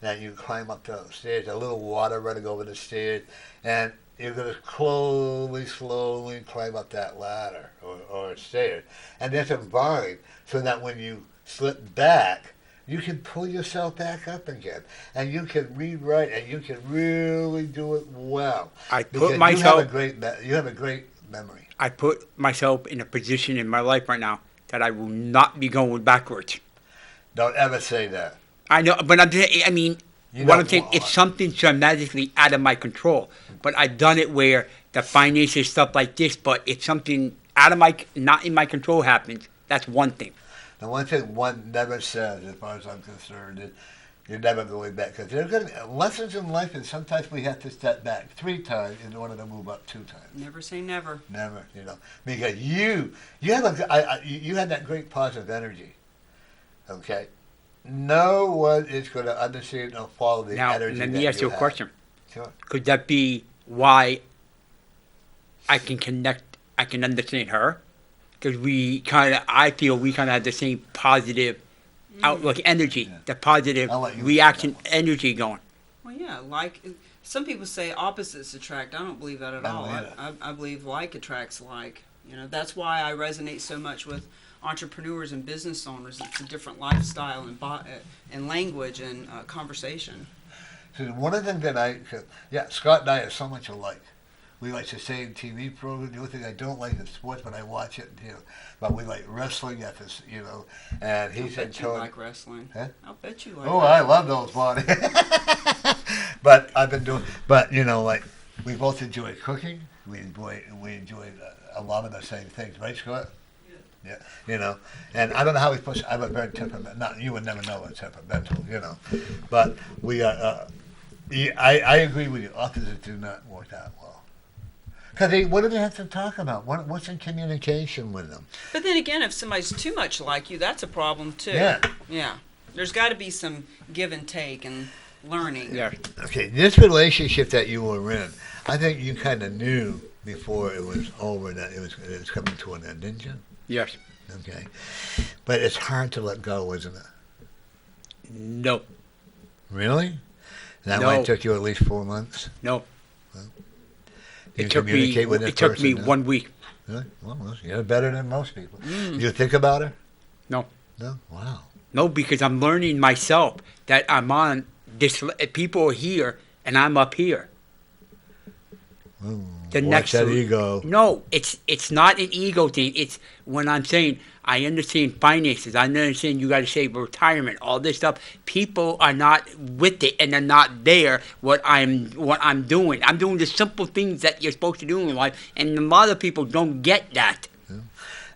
that you climb up those stairs, a little water running over the stairs, and you're going to slowly climb up that ladder or stairs. And there's a vine so that when you slip back, you can pull yourself back up again. And you can rewrite, and you can really do it well. I Because put myself. you have a great memory. I put myself in a position in my life right now that I will not be going backwards. Don't ever say that. I know, but I mean, You what don't I'm saying, want- it's something dramatically out of my control. But I've done it where the finances, stuff like this, but it's something not in my control happens, that's one thing. The one thing one never says, as far as I'm concerned, is you're never going back. Because there are going to be lessons in life, and sometimes we have to step back 3 times in order to move up 2 times. Never say never. Never, because you had that great positive energy. Okay, no one is going to understand or follow the energy. Now, let me ask you a question. Sure. Could that be why I can understand her? Because I feel we kind of have the same positive outlook energy, the positive reaction energy going. Well, yeah, some people say opposites attract. I don't believe that at all. I believe like attracts like. That's why I resonate so much with entrepreneurs and business owners. It's a different lifestyle and language and conversation. So one of the things that Scott and I are so much alike. We like the same TV program. The only thing I don't like is sports, but I watch it, But we like wrestling at this, And he said, "You like wrestling? Huh? I'll bet you like." Oh, I love those bodies. But I've been doing. But we both enjoy cooking. We enjoy a lot of the same things, right, Scott? Yeah. And I don't know how we push. I'm a very temperamental. Not you would never know what's temperamental, But we are. I agree with you. Opposites do not work out well. Because what do they have to talk about? What's in communication with them? But then again, if somebody's too much like you, that's a problem too. Yeah. Yeah. There's got to be some give and take and learning. Yeah. Okay, this relationship that you were in, I think you kind of knew before it was over that it was coming to an end, didn't you? Yes. Okay. But it's hard to let go, isn't it? No. Really? That No. might took you at least 4 months? No. You It took communicate with this me person now? 1 week. Really? Well, you're better than most people. You think about her? No. No? Wow. No, because I'm learning myself that I'm on this. People are here and I'm up here. The Watch next that ego. No, it's not an ego thing. It's when I'm saying I understand finances. I understand you got to save for retirement. All this stuff. People are not with it, and they're not there. What I'm doing. I'm doing the simple things that you're supposed to do in life, and a lot of people don't get that. Yeah.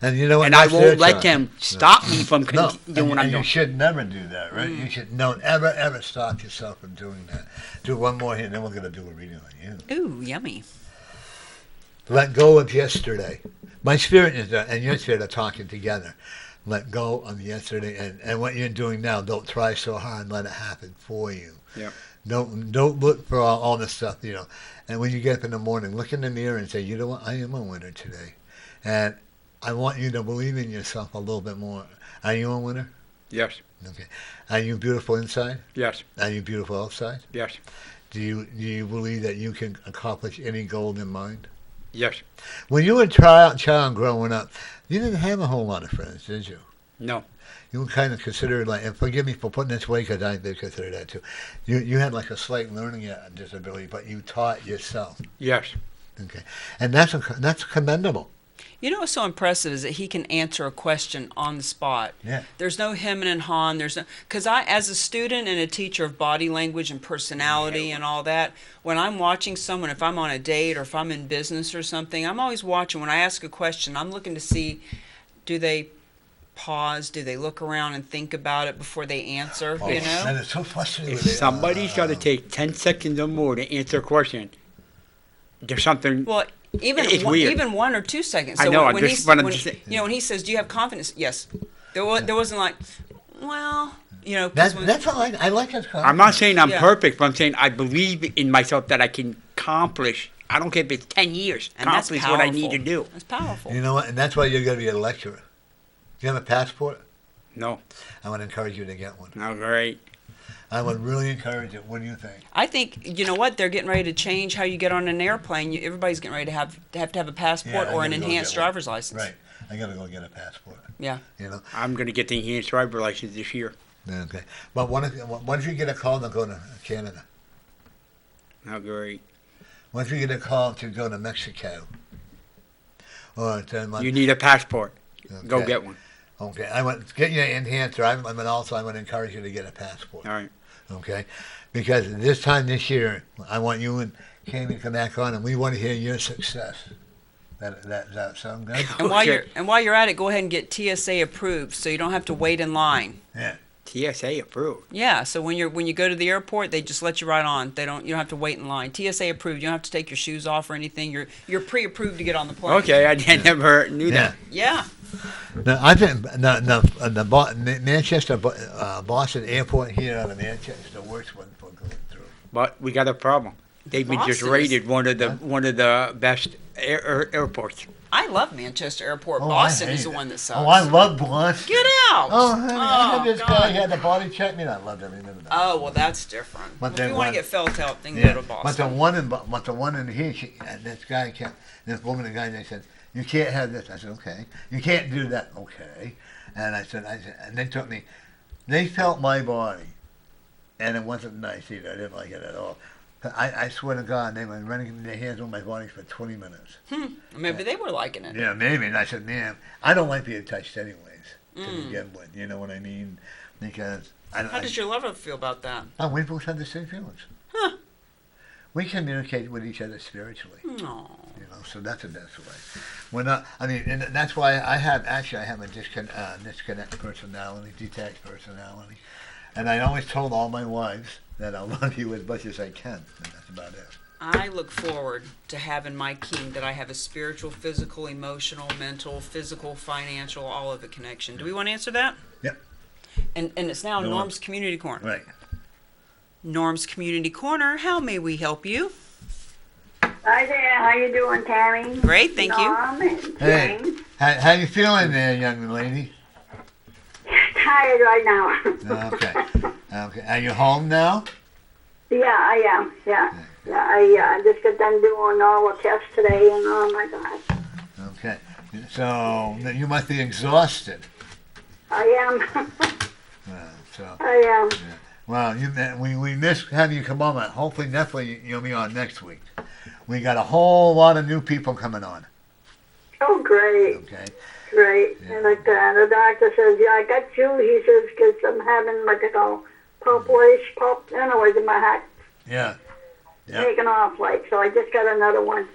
And you know what? And I won't let them stop me from doing what I'm You doing. should never do that, right? You should don't ever stop yourself from doing that. Do one more here, and then we're going to do a reading on you. Ooh, yummy. Let go of yesterday. My spirit and your spirit are talking together. Let go of yesterday, and what you're doing now. Don't try so hard. Let it happen for you. Yep. Don't look for all this stuff, And when you get up in the morning, look in the mirror and say, you know what? I am a winner today, and I want you to believe in yourself a little bit more. Are you a winner? Yes. Okay. Are you beautiful inside? Yes. Are you beautiful outside? Yes. Do you believe that you can accomplish any goal in mind? Yes. When you were a child growing up, you didn't have a whole lot of friends, did you? No. You were kind of considered and forgive me for putting this way because I did consider that too. You had like a slight learning disability, but you taught yourself. Yes. Okay. And that's commendable. You know what's so impressive is that he can answer a question on the spot. Yeah. There's no hemming and hawing. Because as a student and a teacher of body language and personality and all that, when I'm watching someone, if I'm on a date or if I'm in business or something, I'm always watching. When I ask a question, I'm looking to see, do they pause? Do they look around and think about it before they answer? And it's so frustrating. If somebody's got to take 10 seconds or more to answer a question, there's something. Well, it's weird. Even 1 or 2 seconds. I So know. when When he says, "Do you have confidence?" Yes. There wasn't like, well, That's all I like his comment. I'm not saying I'm Yeah. perfect, but I'm saying I believe in myself that I can accomplish. I don't care if it's 10 years. And that's Accomplish what I need to powerful. do. That's powerful. You know what? And that's why you're going to be a lecturer. Do you have a passport? No. I want to encourage you to get one. No, great. I would really encourage it. What do you think? I think you know what they're getting ready to change how you get on an airplane. Everybody's getting ready to have a passport Yeah, I or an gotta go enhanced get one. driver's license. Right. I got to go get a passport. Yeah. I'm going to get the enhanced driver license this year. Okay. But what if you get a call to go to Canada? No, great. What if you get a call to go to Mexico? Or to You need a passport. Go Okay. get one. Okay. I want get you an enhanced driver, but also I want to encourage you to get a passport. All right. Okay. Because this year, I want you and Cami to come back on, and we want to hear your success. That sound good? And while Okay. you're at it, go ahead and get TSA approved, so you don't have to wait in line. Yeah. TSA approved. Yeah, so when you go to the airport, they just let you right on. You don't have to wait in line. TSA approved. You don't have to take your shoes off or anything. You're pre-approved to get on the plane. Okay, I never knew Yeah. that. Yeah. No, I think Manchester, Boston Airport here out of Manchester is the worst one for going through. But we got a problem. They've been just Boston is- rated one of the best airports. I love Manchester Airport. Oh, Boston I is hate the it. one that sucks. Oh, I love Boston. Get out. Oh, honey, I had this God. guy had the body check me, and I loved every minute of it. Oh, well, that's different. But If then you want one- to get felt out, then Yeah, go to but Boston. the one in here, this woman and guy, they said, you can't have this. I said, okay. You can't do that. Okay. And I said, and they felt my body, and it wasn't nice either. I didn't like it at all. I swear to God, they were running their hands on my body for 20 minutes. Maybe they were liking it. Yeah, maybe. And I said, man, I don't like being touched anyways, to begin with. You know what I mean? Because How does your lover feel about that? we both have the same feelings. Huh. We communicate with each other spiritually. No. You know, so that's the best way. We're not. I mean, and that's why I have a disconnect personality, detached personality, and I always told all my wives that I love you as much as I can, and that's about it. I look forward to having my king, that I have a spiritual, physical, emotional, mental, physical, financial, all of it connection. Do we want to answer that? Yep. And it's now No. Norm's Community Corner. Right. Norm's Community Corner, how may we help you? Hi there, how you doing, Tammy? Great, thank you. Norm and Hey, James. how you feeling there, young lady? Tired right now. Okay. Okay. Are you home now? Yeah, I am. Yeah. I just got done doing all the tests today, and oh my God, Okay. So you must be exhausted. I am. So. I am. Well, we miss having you come on, but hopefully, definitely, you'll be on next week. We got a whole lot of new people coming on. Oh, great, Okay. great. Yeah. And like the doctor says, yeah, I got you. He says, because I'm having what they call pulp, anyways, in my heart Yeah. Yeah. taking off, like. So I just got another one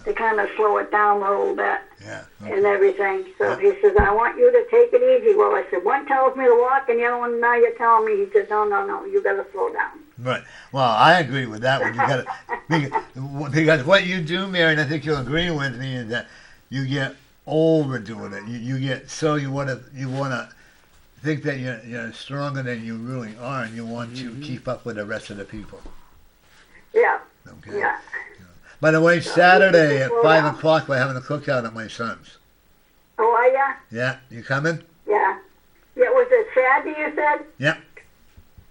to kind of slow it down a little bit. Yeah. And everything. So he says, I want you to take it easy. Well, I said, one tells me to walk, and the other one, now you're telling me. He said, no, you got to slow down. Right. Well, I agree with that one. You got because what you do, Mary, and I think you'll agree with me, is that you get overdoing it. You get so you want to think that you're stronger than you really are, and you want to keep up with the rest of the people. Yeah, Okay. yeah. By the way, Saturday at slow 5 down. o'clock, we're having a cookout at my son's. Oh, are ya? Yeah, you coming? Yeah. Yeah, was it Saturday, you said? Yep.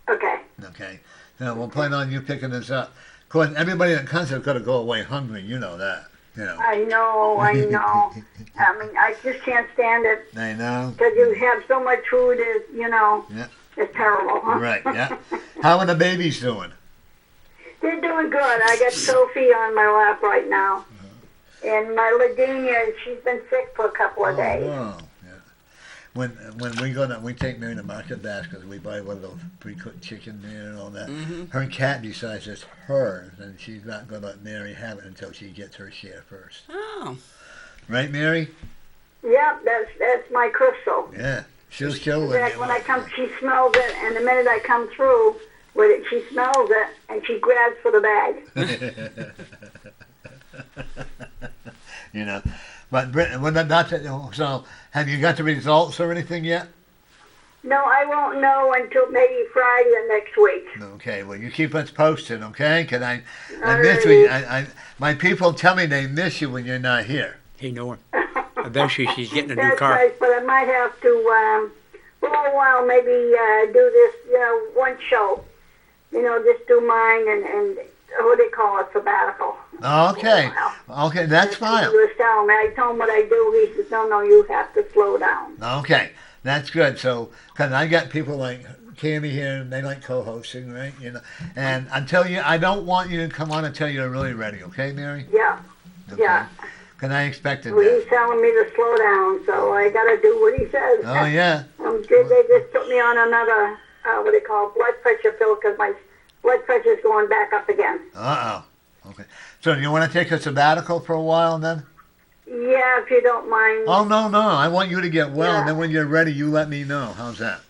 Okay. Okay. So we'll plan on you picking us up. Of course, everybody that comes has got to go away hungry. You know that. You know. I know. I mean, I just can't stand it I know. because you have so much food, Yeah. it's terrible, huh? Right. Yeah. How are the babies doing? They're doing good. I got Sophie on my lap right now. And my Ladenia, she's been sick for a couple of days. Wow. Yeah. When we take Mary to Market Basket, we buy one of those pre-cooked chicken there and all that. Her cat decides it's hers, and she's not going to let Mary have it until she gets her share first. Oh. Right, Mary? Yeah, that's my crystal. Yeah. She'll show In fact, when I come, she smells it, and the minute I come through with it, she smells it, and she grabs for the bag. You know, but when so have you got the results or anything yet? No, I won't know until maybe Friday of next week. Okay, well you keep us posted, okay? Cause I All miss righty. you. My people tell me they miss you when you're not here. Hey, Norm. Eventually, she's getting a new That's car. nice, but I might have to, for a while, maybe do this, one show. Just do mine and what do they call it, sabbatical. Okay, Wow. okay, that's He fine. was telling me, I told him what I do. He says, no, you have to slow down. Okay, that's good. So, cause I got people like Cami here, and they like co-hosting, right? And I don't want you to come on until you're really ready. Okay, Mary? Yeah, Okay. yeah. Cause I expected Well, that. he's telling me to slow down, so I got to do what he says. Oh yeah. They just put me on another, what they call blood pressure pill because my blood pressure's going back up again. Okay. So you want to take a sabbatical for a while then? Yeah, if you don't mind. Oh, no. I want you to get well, Yeah. and then when you're ready, you let me know. How's that?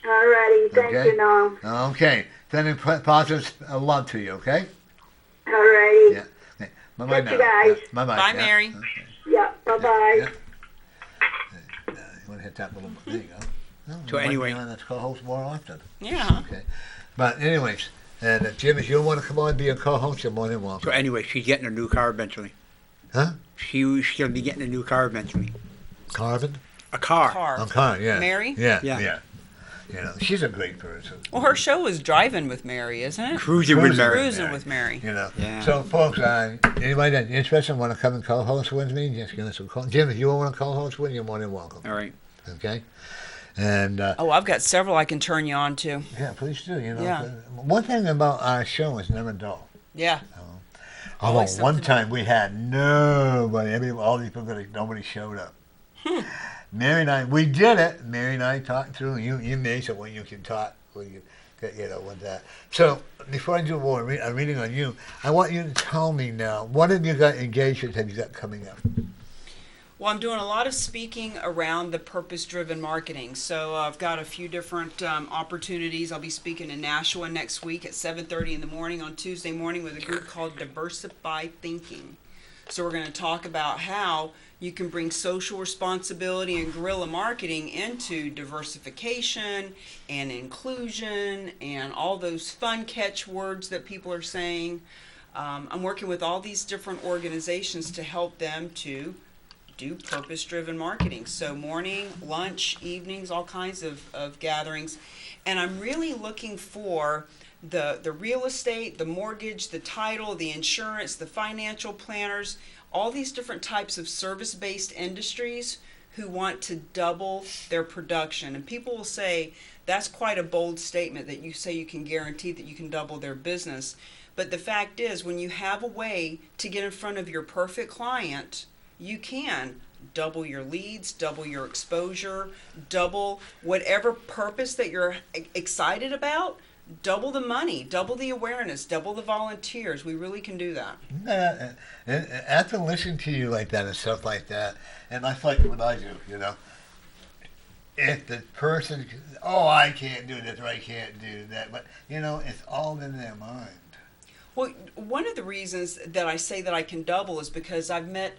Alrighty, thank Okay. you, Norm. Okay. Sending positive love to you, okay? Alrighty. Yeah. Okay. Bye-bye Catch now. you guys. Yeah. Bye-bye. Bye, Yeah. Mary. Okay. Yeah, bye-bye. Yeah. You want to hit that little... There you go. No, So you might anyway- be on as co-host more often. Yeah. Okay. But anyways, and if Jim, if you want to come on and be a co-host, you're more than So welcome. anyway, she's getting a new car eventually. Huh? She's gonna be getting a new car eventually. Carvin? A car. Car. On car, yeah. Mary? Yeah, Yeah. yeah. You know, she's a great person. Well, her show is Driving with Mary, isn't it? Cruising with Mary. Cruising with Mary. You know. Yeah. So, folks, anybody that's interested want to come and co-host with me, just give us a call. Jim, if you want to co-host with me, you're more than welcome. All right. Okay? And, Oh, I've got several I can turn you on to. yeah, please do. You know, Yeah. one thing about our show is never dull. Yeah. Although Always one something. time we had nobody, all these people, nobody showed up. Mary and I, we did it. Mary and I talked through. You amazed at when you can talk, when you with that. So before I do more a reading on you, I want you to tell me now, what have you got engagements have you got coming up? Well, I'm doing a lot of speaking around the purpose-driven marketing. So I've got a few different opportunities. I'll be speaking in Nashua next week at 7:30 in the morning on Tuesday morning with a group called Diversified Thinking. So we're going to talk about how you can bring social responsibility and guerrilla marketing into diversification and inclusion and all those fun catchwords that people are saying. I'm working with all these different organizations to help them to do purpose-driven marketing. So morning, lunch, evenings, all kinds of gatherings. And I'm really looking for the real estate, the mortgage, the title, the insurance, the financial planners, all these different types of service-based industries who want to double their production. And people will say, that's quite a bold statement that you say you can guarantee that you can double their business. But the fact is, when you have a way to get in front of your perfect client, you can double your leads, double your exposure, double whatever purpose that you're excited about, double the money, double the awareness, double the volunteers. We really can do that. After listening to you like that and stuff like that, and that's like what I do, you know. If the person, I can't do this or I can't do that, but, you know, it's all in their mind. Well, one of the reasons that I say that I can double is because I've met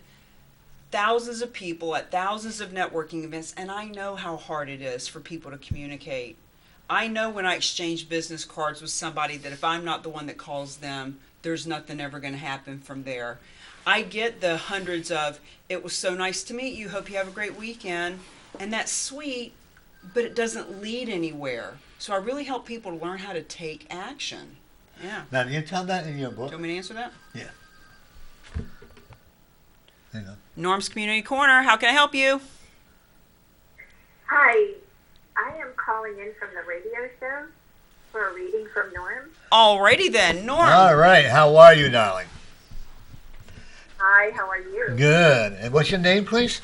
thousands of people at thousands of networking events, and I know how hard it is for people to communicate. I know when I exchange business cards with somebody that if I'm not the one that calls them, there's nothing ever going to happen from there. I get the hundreds of, it was so nice to meet you, hope you have a great weekend, and that's sweet, but it doesn't lead anywhere. So I really help people to learn how to take action. Yeah. Now, do you tell that in your Do book? you want me to answer that? Yeah. Hang on. Norm's Community Corner, how can I help you? Hi, I am calling in from the radio show for a reading from Norm. Alrighty then, Norm. All right. How are you, darling? Hi, how are you? Good. And what's your name, please?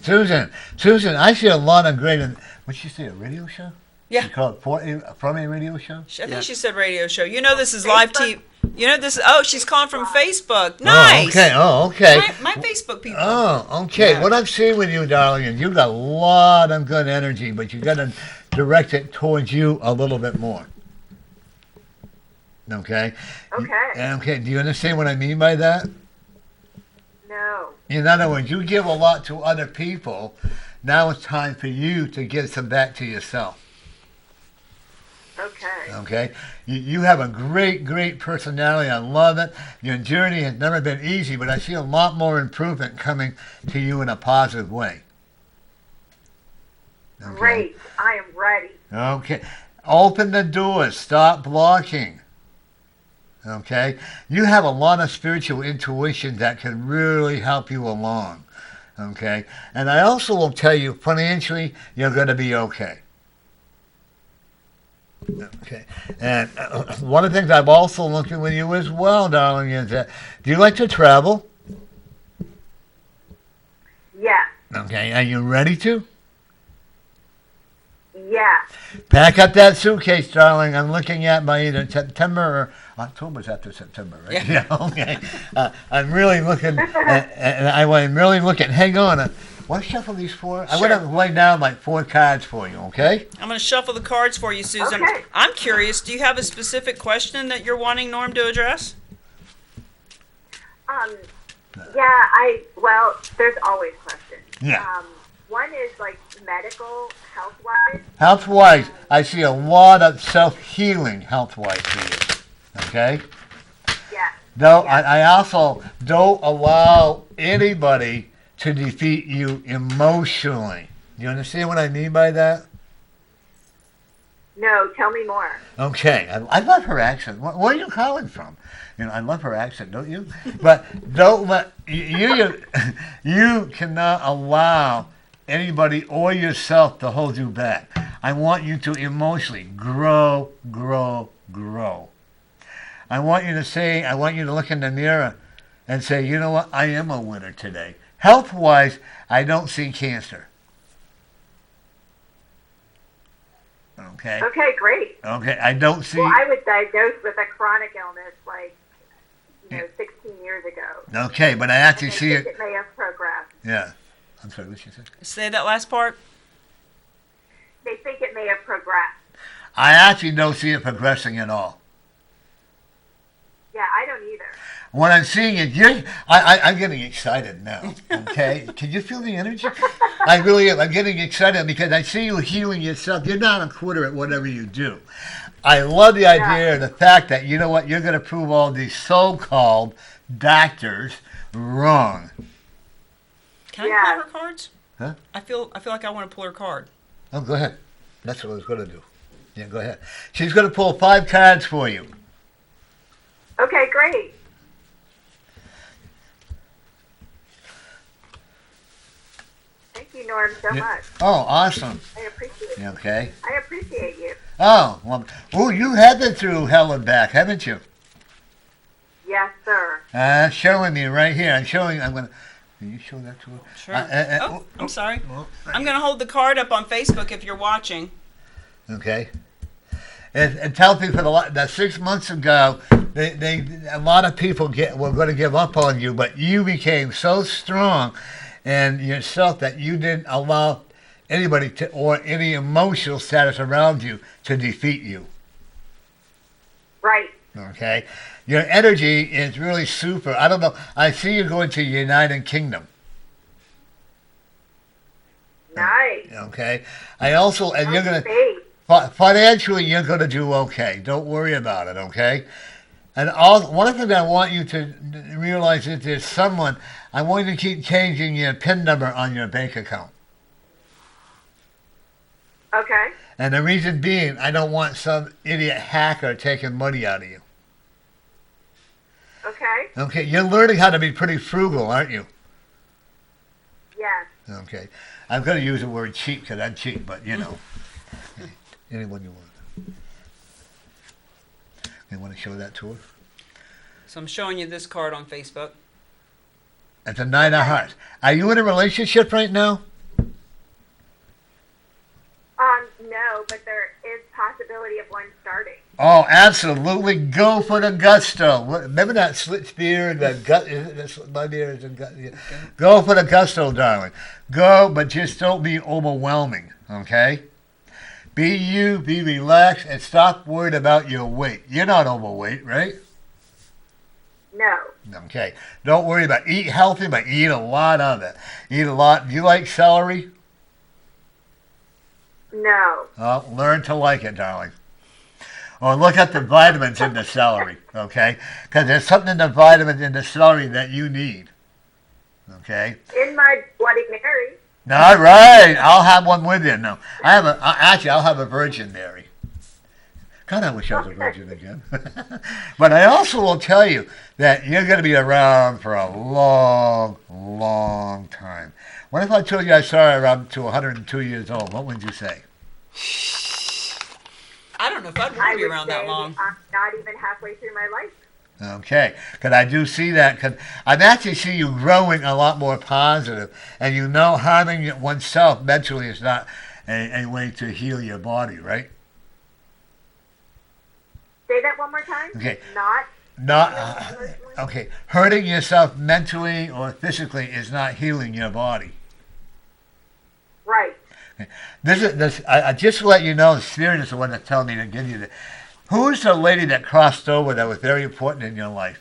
Susan. Susan, I see a lot of great, what'd she say, a radio show? Yeah. You call it from a radio show? I think Yeah. she said radio show. You know this is live TV. You know this. Oh, she's calling from Facebook. Oh, Nice. okay. Oh, okay. My Facebook people. Oh, okay. Yeah. What I'm seeing with you, darling, is you've got a lot of good energy, but you got to direct it towards you a little bit more. Okay? Okay. Okay. Do you understand what I mean by that? No. In other words, you give a lot to other people. Now it's time for you to give some back to yourself. Okay. Okay? You have a great, great personality. I love it. Your journey has never been easy, but I see a lot more improvement coming to you in a positive way. Okay? Great. I am ready. Okay. Open the doors. Stop blocking. Okay? You have a lot of spiritual intuition that can really help you along. Okay? And I also will tell you, financially, you're going to be okay. Okay. And one of the things I've also looked at with you as well, darling, is that do you like to travel? Yes. Okay. Are you ready to? Yeah. Pack up that suitcase, darling. I'm looking at my either September or October's after September, right? Yeah. Okay. I'm really looking, I'm really looking. Hang on. Want to shuffle these four? I'm Sure. going to lay down like 4 cards for you, okay? I'm going to shuffle the cards for you, Susan. Okay. I'm curious, do you have a specific question that you're wanting Norm to address? Well, there's always questions. Yeah. One is like medical, health-wise. Health-wise, I see a lot of self-healing health-wise for you, okay? Yeah. No, I also don't allow anybody to defeat you emotionally. You understand what I mean by that? No, tell me more. Okay, I love her accent. Where are you calling from? You know, I love her accent, don't you? But don't let you cannot allow anybody or yourself to hold you back. I want you to emotionally grow, grow, grow. I want you to look in the mirror and say, you know what, I am a winner today. Health-wise, I don't see cancer. Okay. Okay, great. Okay, I don't see. Well, I was diagnosed with a chronic illness 16 years ago. Okay, but I actually And see I think it. it may have progressed. Yeah. I'm sorry, what did you say? Say that last part. They think it may have progressed. I actually don't see it progressing at all. Yeah, I don't either. What I'm seeing is I'm getting excited now. Okay, can you feel the energy? I really am. I'm getting excited because I see you healing yourself. You're not a quitter at whatever you do. I love the idea and the fact that you know what you're going to prove all these so-called doctors wrong. Can I Yeah. pull her cards? Huh? I feel like I want to pull her card. Oh, go ahead. That's what I was going to do. Yeah, go ahead. She's going to pull 5 cards for you. Okay, great. Thank you, Norm, so much. Oh, awesome. I appreciate it. Okay. I appreciate you. Oh, well, you have been through hell and back, haven't you? Yes, sir. Showing me right here. I'm going to, can you show that to her? Sure. I'm sorry. I'm going to hold the card up on Facebook if you're watching. Okay. And tell people that 6 months ago, a lot of people were going to give up on you, but you became so strong in yourself that you didn't allow anybody or any emotional status around you to defeat you. Right. Okay. Your energy is really super. I don't know. I see you going to United Kingdom. Nice. Okay. I also, and you're going to, Great. financially, you're going to do okay. Don't worry about it, okay? And one of the things I want you to realize is there's someone, I want you to keep changing your PIN number on your bank account. Okay. And the reason being, I don't want some idiot hacker taking money out of you. Okay. Okay, you're learning how to be pretty frugal, aren't you? Yes. Okay. I'm going to use the word cheap because I'm cheap, but you know. Anyone you want. You want to show that to her? So I'm showing you this card on Facebook. It's a 9 of hearts. Are you in a relationship right now? No, but there is possibility of one starting. Oh, absolutely. Go for the gusto. Remember that slit spear? That gut. My beer is a gut. Yeah. Go for the gusto, darling. Go, but just don't be overwhelming. Okay. Be you. Be relaxed, and stop worried about your weight. You're not overweight, right? No. Okay. Don't worry about eat healthy, but eat a lot of it. Eat a lot. Do you like celery? No. Oh, learn to like it, darling. Or look at the vitamins in the celery, okay? Because there's something in the vitamins in the celery that you need, okay? In my Bloody Mary. All right, I'll have one with you. No, I'll have a Virgin Mary. God, I wish I was a virgin again. But I also will tell you that you're going to be around for a long, long time. What if I told you I saw her around to 102 years old? What would you say? I don't know if I'd want I to be would around say that long. I'm not even halfway through my life. Okay, because I do see that. Because I actually see you growing a lot more positive, and you know harming oneself mentally is not a way to heal your body, right? Say that one more time. Okay. Not Okay. Hurting yourself mentally or physically is not healing your body. right. This. I just to let you know, the Spirit is the one that told me to give you the. Who's the lady that crossed over that was very important in your life?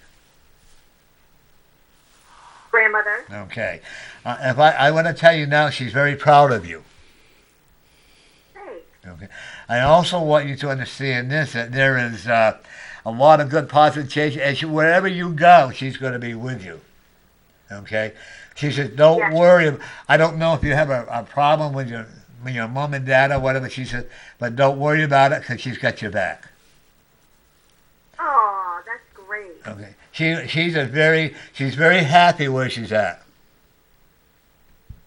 Grandmother. Okay. If I want to tell you now, she's very proud of you. Hey. Okay. I also want you to understand this, that there is a lot of good positive change. As wherever you go, she's going to be with you. Okay? She says, don't Yes. worry. I don't know if you have a problem with your mom and dad or whatever, she said, but don't worry about it because she's got your back. Oh, that's great. Okay. She's very happy where she's at.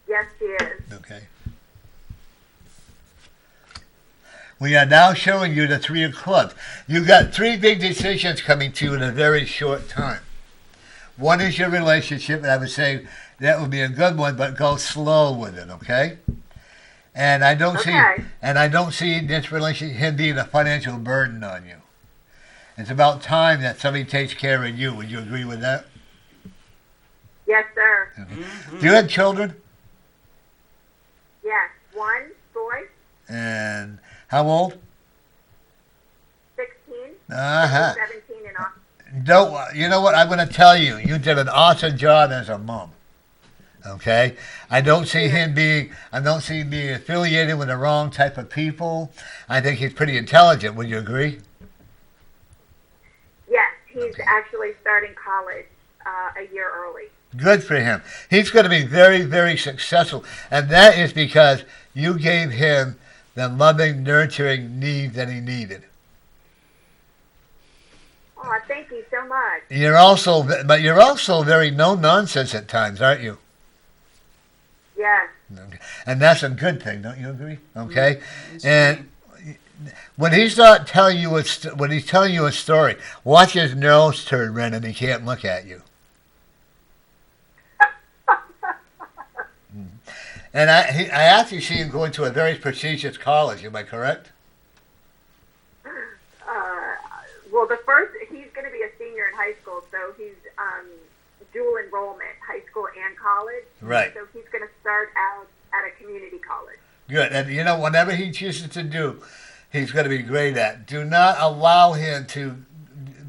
Yes, she is. Okay. We are now showing you the 3 of clubs. You've got 3 big decisions coming to you in a very short time. One is your relationship, and I would say that would be a good one, but go slow with it, okay? And I don't see this relationship him being a financial burden on you. It's about time that somebody takes care of you. Would you agree with that? Yes, sir. Okay. Do you have children? Yes. One boy, And how old? 16, Uh-huh. 17 and off. You know what? I'm going to tell you. You did an awesome job as a mom. Okay? I don't see him being affiliated with the wrong type of people. I think he's pretty intelligent. Would you agree? Yes, he's Okay. actually starting college a year early. Good for him. He's going to be very, very successful. And that is because you gave him the loving, nurturing need that he needed. Oh, thank you so much. You're also very no-nonsense at times, aren't you? Yes. Okay. And that's a good thing, don't you agree? Okay. It's And when he's not telling you when he's telling you a story, watch his nose turn red and he can't look at you. And I actually see him going to a very prestigious college. Am I correct? Well, he's going to be a senior in high school, so he's dual enrollment, high school and college. Right. So he's going to start out at a community college. Good. And you know, whatever he chooses to do, he's going to be great at. Do not allow him to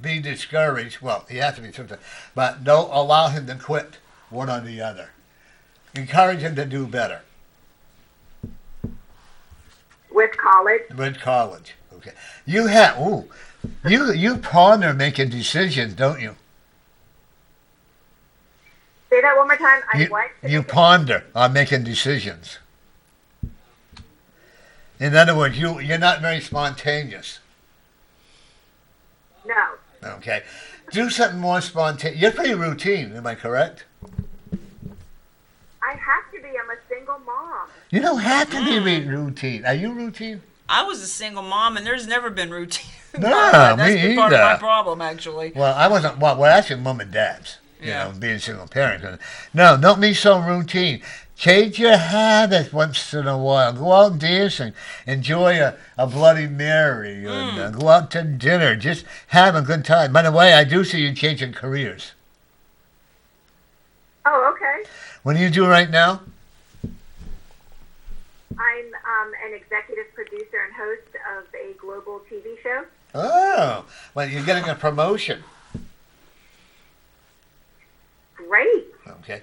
be discouraged. Well, he has to be sometimes, but don't allow him to quit one or the other. Encourage him to do better With college? with college. Okay. You ponder making decisions, don't you? Say that one more time. You ponder on making decisions. In other words, you're not very spontaneous. No. Okay. Do something more spontaneous. You're pretty routine, am I correct? I have to be. I'm a single mom. You don't have to be routine. Are you routine? I was a single mom, and there's never been routine. No, That's me been part of my either. problem, actually. Well, I wasn't. Well, actually, mom and dad's. Yeah. Being a single parent. No, don't be so routine. Change your habits once in a while. Go out dancing. Enjoy a Bloody Mary. And, go out to dinner. Just have a good time. By the way, I do see you changing careers. Oh, okay. What do you do right now? I'm an executive producer and host of a global TV show. Oh, well, you're getting a promotion. Great. Okay.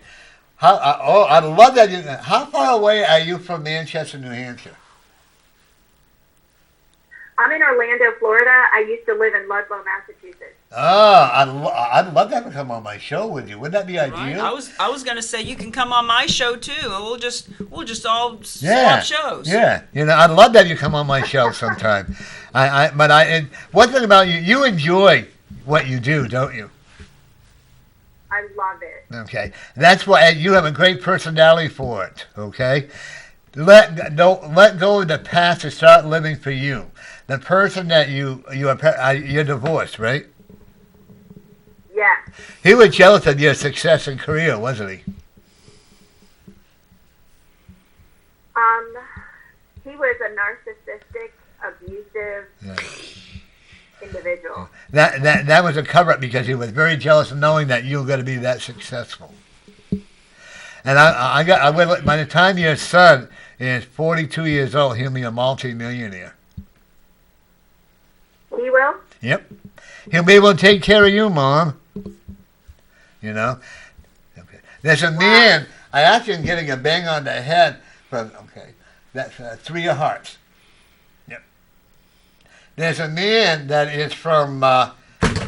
I love that. How far away are you from Manchester, New Hampshire? I'm in Orlando, Florida. I used to live in Ludlow, Massachusetts. Oh, I'd love to have to come on my show with you. Wouldn't that be Right? ideal? I was gonna say you can come on my show too, and we'll just all Yeah. swap shows. Yeah, I'd love to have you come on my show sometime. And one thing about you, you enjoy what you do, don't you? I love it. Okay, that's why you have a great personality for it. Okay, let go of the past and start living for you. The person that you're divorced, right? Yeah. He was jealous of your success in career, wasn't he? he was a narcissistic, abusive individual. That was a cover-up because he was very jealous of knowing that you were going to be that successful. And by the time your son is 42 years old, he'll be a multi-millionaire. He will? Yep. He'll be able to take care of you, Mom. You know? Okay. There's a man, I actually am getting a bang on the head from, that's 3 of hearts. Yep. There's a man that is from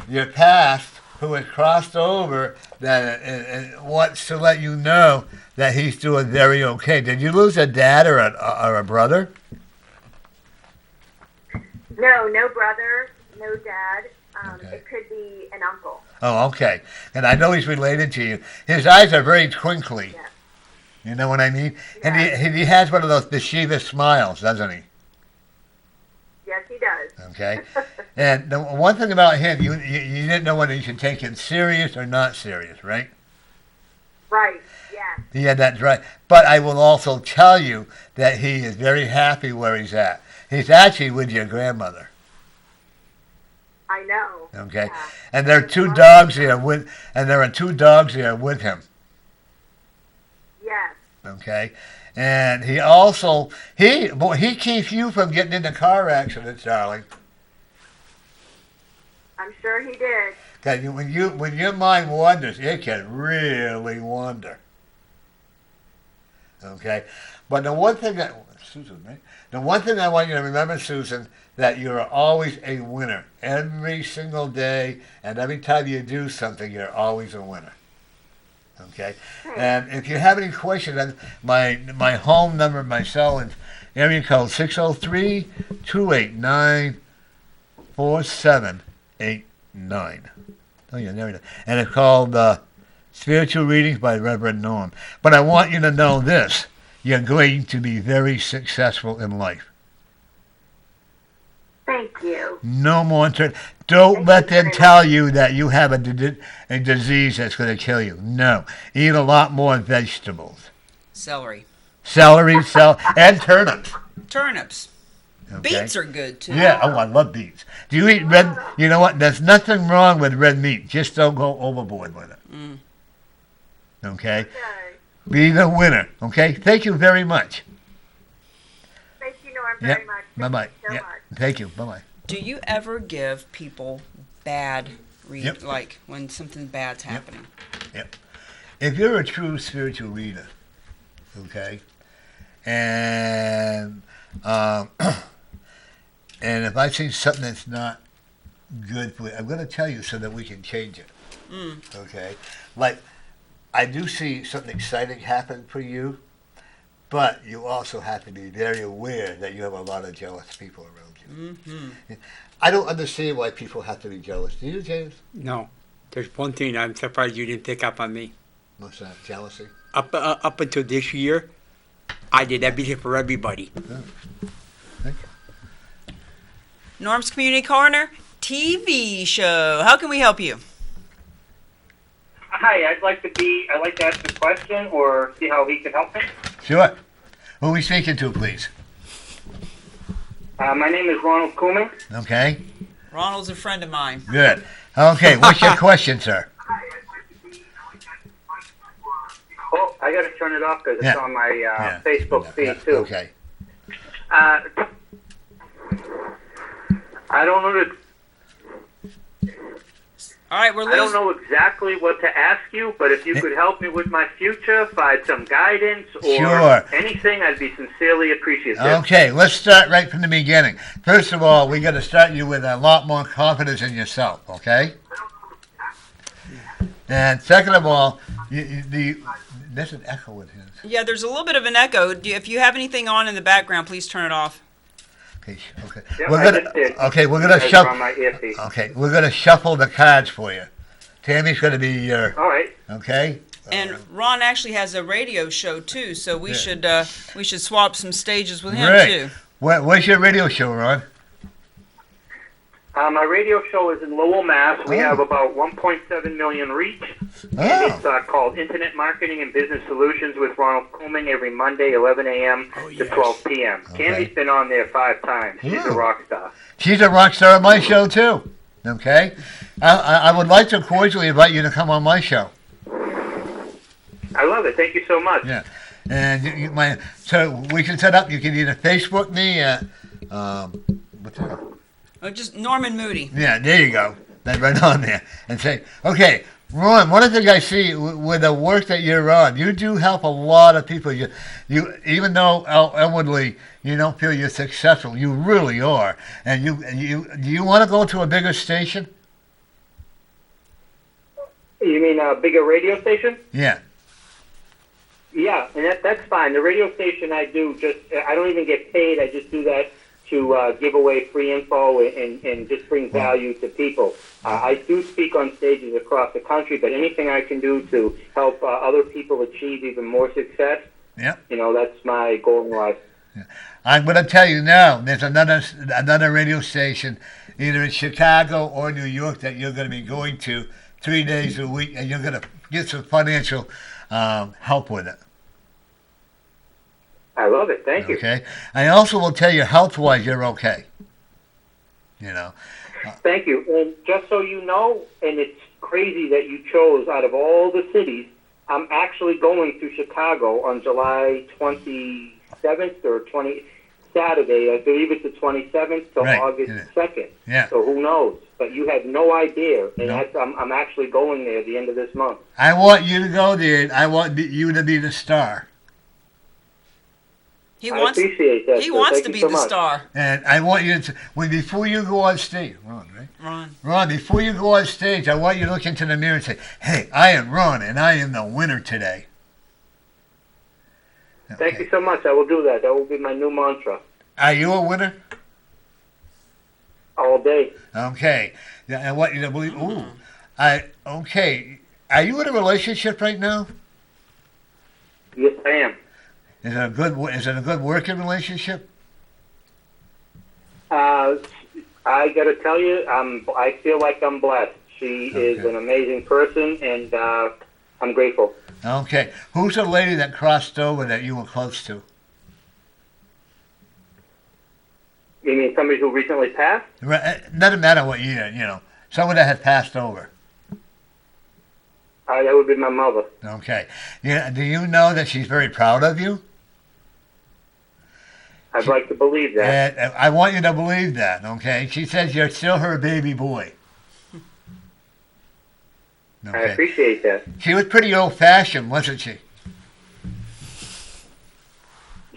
your past who has crossed over that wants to let you know that he's doing very okay. Did you lose a dad or a brother? No brother, no dad. Okay. It could be an uncle. Oh, okay. And I know he's related to you. His eyes are very twinkly. Yeah. You know what I mean? Yeah. And he has one of those mischievous smiles, doesn't he? Yes, he does. Okay. And the one thing about him, you didn't know whether you should take him serious or not serious, right? Right, yeah. He had that drive. But I will also tell you that he is very happy where he's at. He's actually with your grandmother. I know. Okay. Yeah. And there are 2 dogs here with him. Yes. Okay. And he also he keeps you from getting into car accidents, darling. I'm sure he did. Because when your mind wanders, it can really wander. Okay, but the one thing Susan, right? The one thing I want you to remember, Susan, that you're always a winner every single day, and every time you do something, you're always a winner. Okay, and if you have any questions, then my home number, my cell, is area code 603-289-4789. Oh yeah, there it is. And it's called Spiritual Readings by Reverend Norm. But I want you to know this: you're going to be very successful in life. Thank you. No more. Don't let them tell you that you have a disease that's going to kill you. No. Eat a lot more vegetables. Celery. And turnips. Turnips. Okay? Beets are good, too. Yeah, I love beets. Do you eat red? You know what? There's nothing wrong with red meat. Just don't go overboard with it. Okay? Okay. Be the winner. Okay? Thank you very much. Thank you, Norm, very much. Thank Bye-bye. you so Yep. much. Thank you. Bye-bye. Do you ever give people bad Yep. like when something bad's happening? Yep. If you're a true spiritual reader, okay, and and if I see something that's not good for you, I'm going to tell you so that we can change it. Okay? Like, I do see something exciting happen for you, but you also have to be very aware that you have a lot of jealous people around you. I don't understand why people have to be jealous. Do you, James? No. There's one thing I'm surprised you didn't pick up on me. What's that? Jealousy? Up until this year, I did everything for everybody. Oh. Thank you. Norm's Community Corner TV show. How can we help you? Hi, I'd like to ask a question or see how he can help me. Sure. Who are we speaking to, please? My name is Ronald Koeman. Okay. Ronald's a friend of mine. Good. Okay, what's your question, sir? Oh, I got to turn it off because it's on my Facebook feed too. Okay. I don't know. All right, we're I don't know exactly what to ask you, but if you could help me with my future, provide some guidance or Sure. anything, I'd be sincerely appreciative. Okay, let's start right from the beginning. First of all, we got to start you with a lot more confidence in yourself, okay? And second of all, there's an echo with his. Yeah, there's a little bit of an echo. If you have anything on in the background, please turn it off. Okay. Yep, We're I gonna. just did. Okay, we're gonna Guys are shuffle. on my earpiece. Okay, we're gonna shuffle the cards for you. Tammy's gonna be your. All right. Okay. And Ron actually has a radio show too, so we should swap some stages with him Right. too. What's your radio show, Ron? My radio show is in Lowell, Mass. We have about 1.7 million reach. And it's called Internet Marketing and Business Solutions with Ronald Koeman every Monday, 11 a.m. to 12 p.m. Cami's been on there 5 times. She's a rock star. She's a rock star on my show, too. Okay? I would like to cordially invite you to come on my show. I love it. Thank you so much. Yeah. And so we can set up, you can either Facebook me at, what's that? Just Norman Moody. Yeah, there you go. That's right on there. And say, okay, Ron, one of the things I see with the work that you're on, you do help a lot of people. You even though outwardly you don't feel you're successful, you really are. And do you want to go to a bigger station? You mean a bigger radio station? Yeah. Yeah, and that's fine. The radio station I don't even get paid. I just do that to give away free info and just bring value to people. I do speak on stages across the country, but anything I can do to help other people achieve even more success, that's my goal in life. Yeah. I'm going to tell you now, there's another radio station, either in Chicago or New York, that you're going to be going to 3 days a week, and you're going to get some financial help with it. I love it. Thank you. Okay. I also will tell you, health-wise, you're okay. Thank you. And just so you know, and it's crazy that you chose out of all the cities, I'm actually going to Chicago on July 27th or Saturday. I believe it's the 27th till August 2nd. Yeah. So who knows? But you had no idea. And I'm actually going there at the end of this month. I want you to go there. I want you to be the star. He wants, I appreciate that. He wants to be the star. And I want you to, before you go on stage, Ron, right? Ron, before you go on stage, I want you to look into the mirror and say, hey, I am Ron, and I am the winner today. Okay. Thank you so much. I will do that. That will be my new mantra. Are you a winner? All day. Okay. I want you to believe, okay. Are you in a relationship right now? Yes, I am. Is it a good working relationship? I got to tell you, I feel like I'm blessed. She is an amazing person, and I'm grateful. Okay. Who's the lady that crossed over that you were close to? You mean somebody who recently passed? It doesn't matter what year, someone that had passed over. That would be my mother. Okay. Yeah. Do you know that she's very proud of you? I'd like to believe that. And I want you to believe that, okay? She says you're still her baby boy. Okay. I appreciate that. She was pretty old-fashioned, wasn't she?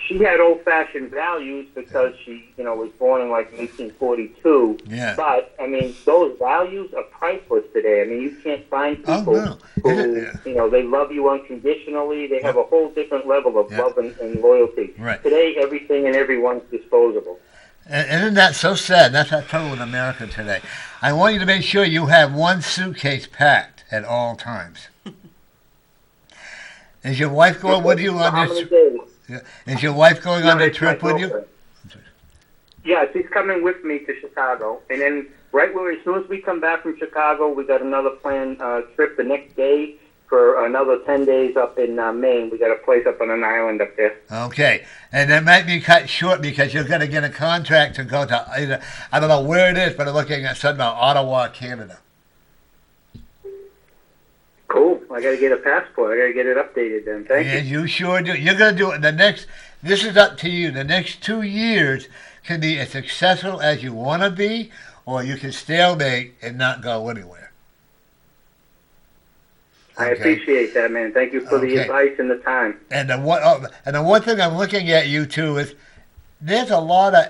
She had old-fashioned values because she, was born in like 1942. Yeah. But, those values are priceless today. You can't find people who, they love you unconditionally. They have a whole different level of love and loyalty. Right. Today, everything and everyone's disposable. Isn't that so sad? That's our trouble in America today. I want you to make sure you have one suitcase packed at all times. Is your wife going with you on this? Yeah. Is your wife going on the trip with you? Yeah, she's coming with me to Chicago. And then as soon as we come back from Chicago, we got another planned trip the next day for another 10 days up in Maine. We got a place up on an island up there. Okay. And that might be cut short because you're going to get a contract to go to either, I don't know where it is, but I'm looking at something about Ottawa, Canada. Cool. I got to get a passport. I got to get it updated then. Thank you. You sure do. You're going to do it. This is up to you. The next 2 years can be as successful as you want to be, or you can stalemate and not go anywhere. I appreciate that, man. Thank you for the advice and the time. And the one thing I'm looking at you too is there's a lot of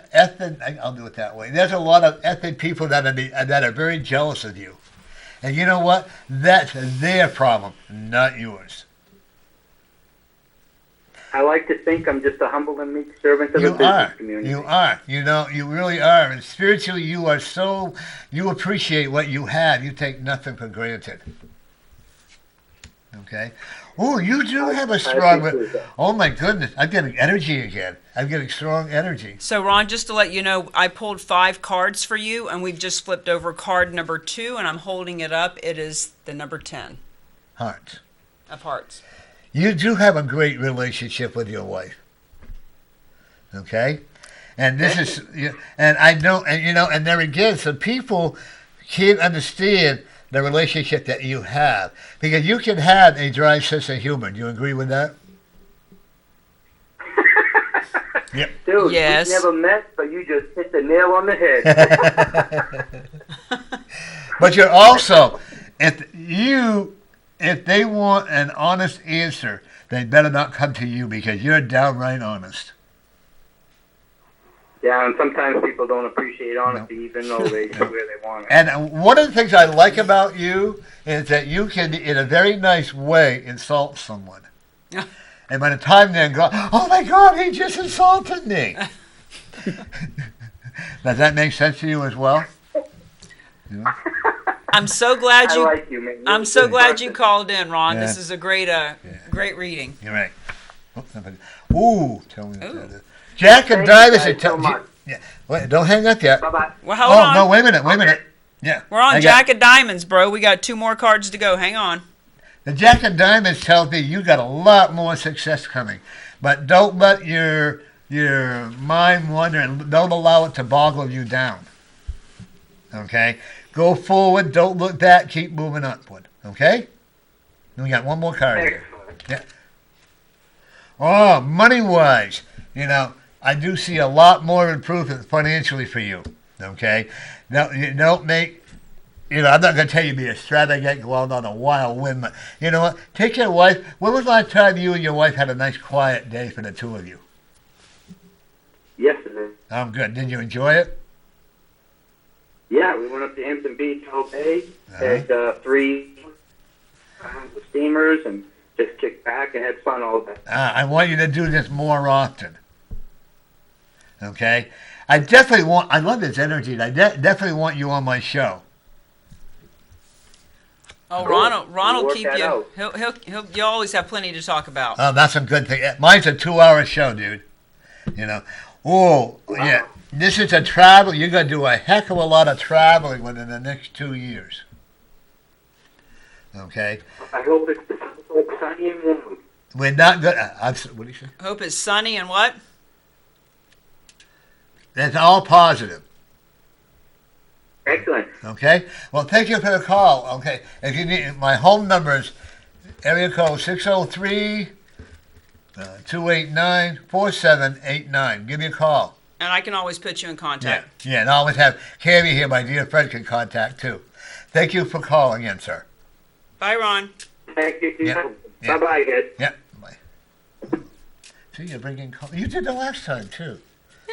I'll do it that way. There's a lot of ethnic people that are very jealous of you. And you know what? That's their problem, not yours. I like to think I'm just a humble and meek servant of the business community. You are. You really are. And spiritually, you appreciate what you have. You take nothing for granted. Okay. Oh, you do have a I strong. appreciate that. Oh my goodness! I'm getting energy again. I'm getting strong energy. So, Ron, just to let you know, I pulled 5 cards for you, and we've just flipped over card number 2, and I'm holding it up. It is the number 10 Hearts. of hearts. You do have a great relationship with your wife. Okay, and this is, and I know, and and there again, some people can't understand the relationship that you have, because you can have a dry sense of humor. Do you agree with that? Yep. Dude, Yes. we've never met, but you just hit the nail on the head. But you're also, if they want an honest answer, they better not come to you, because you're downright honest. Yeah, and sometimes people don't appreciate honesty, even though they know where they want it. And one of the things I like about you is that you can, in a very nice way, insult someone. Yeah. And by the time they go, oh my God, he just insulted me. Does that make sense to you as well? Yeah. I'm so glad I you. like you, man. I'm so glad you called in, Ron. Yeah. This is a great, great reading. You're right. Oh, somebody. Ooh, tell me what Ooh. that is. Jack and Thank you Divis. guys so much. Yeah. Wait, don't hang up yet. Bye-bye. Well, hold Oh, on. no, wait a minute. Yeah. We're on I got- Jack of Diamonds, bro. We got 2 more cards to go. Hang on. The Jack of Diamonds tells me you got a lot more success coming. But don't let your mind wander, and don't allow it to boggle you down. Okay? Go forward, don't look back, keep moving upward. Okay? And we got one more card here. Yeah. Oh, money-wise, I do see a lot more improvement financially for you. Okay? Now, you don't make, I'm not going to tell you to be extravagant, go out on a wild whim. But you know what? Take your wife. When was the last time you and your wife had a nice quiet day for the 2 of you? Yesterday. Oh, good. Did you enjoy it? Yeah, we went up to Hampton Beach all day, Uh-huh. had 3 steamers, and just kicked back and had fun all day. I want you to do this more often. Okay? I love this energy, and I definitely want you on my show. Oh, Cool. Ron We'll will work keep that you. out. You'll always have plenty to talk about. Oh, that's a good thing. Mine's a 2-hour show, dude. Oh, yeah. This is a travel. You're going to do a heck of a lot of traveling within the next 2 years. Okay? I hope it's sunny and warm. We're not good. What do you say? Hope it's sunny and what? That's all positive. Excellent. Okay? Well, thank you for the call. Okay. If you need, my home number is area code 603-289-4789. Give me a call. And I can always put you in contact. Yeah, and I always have Cami here, my dear friend, can contact too. Thank you for calling in, sir. Bye, Ron. Thank you. Yeah. Yeah. Bye-bye, guys. Yeah. Bye. See, you're bringing calls. You did the last time too.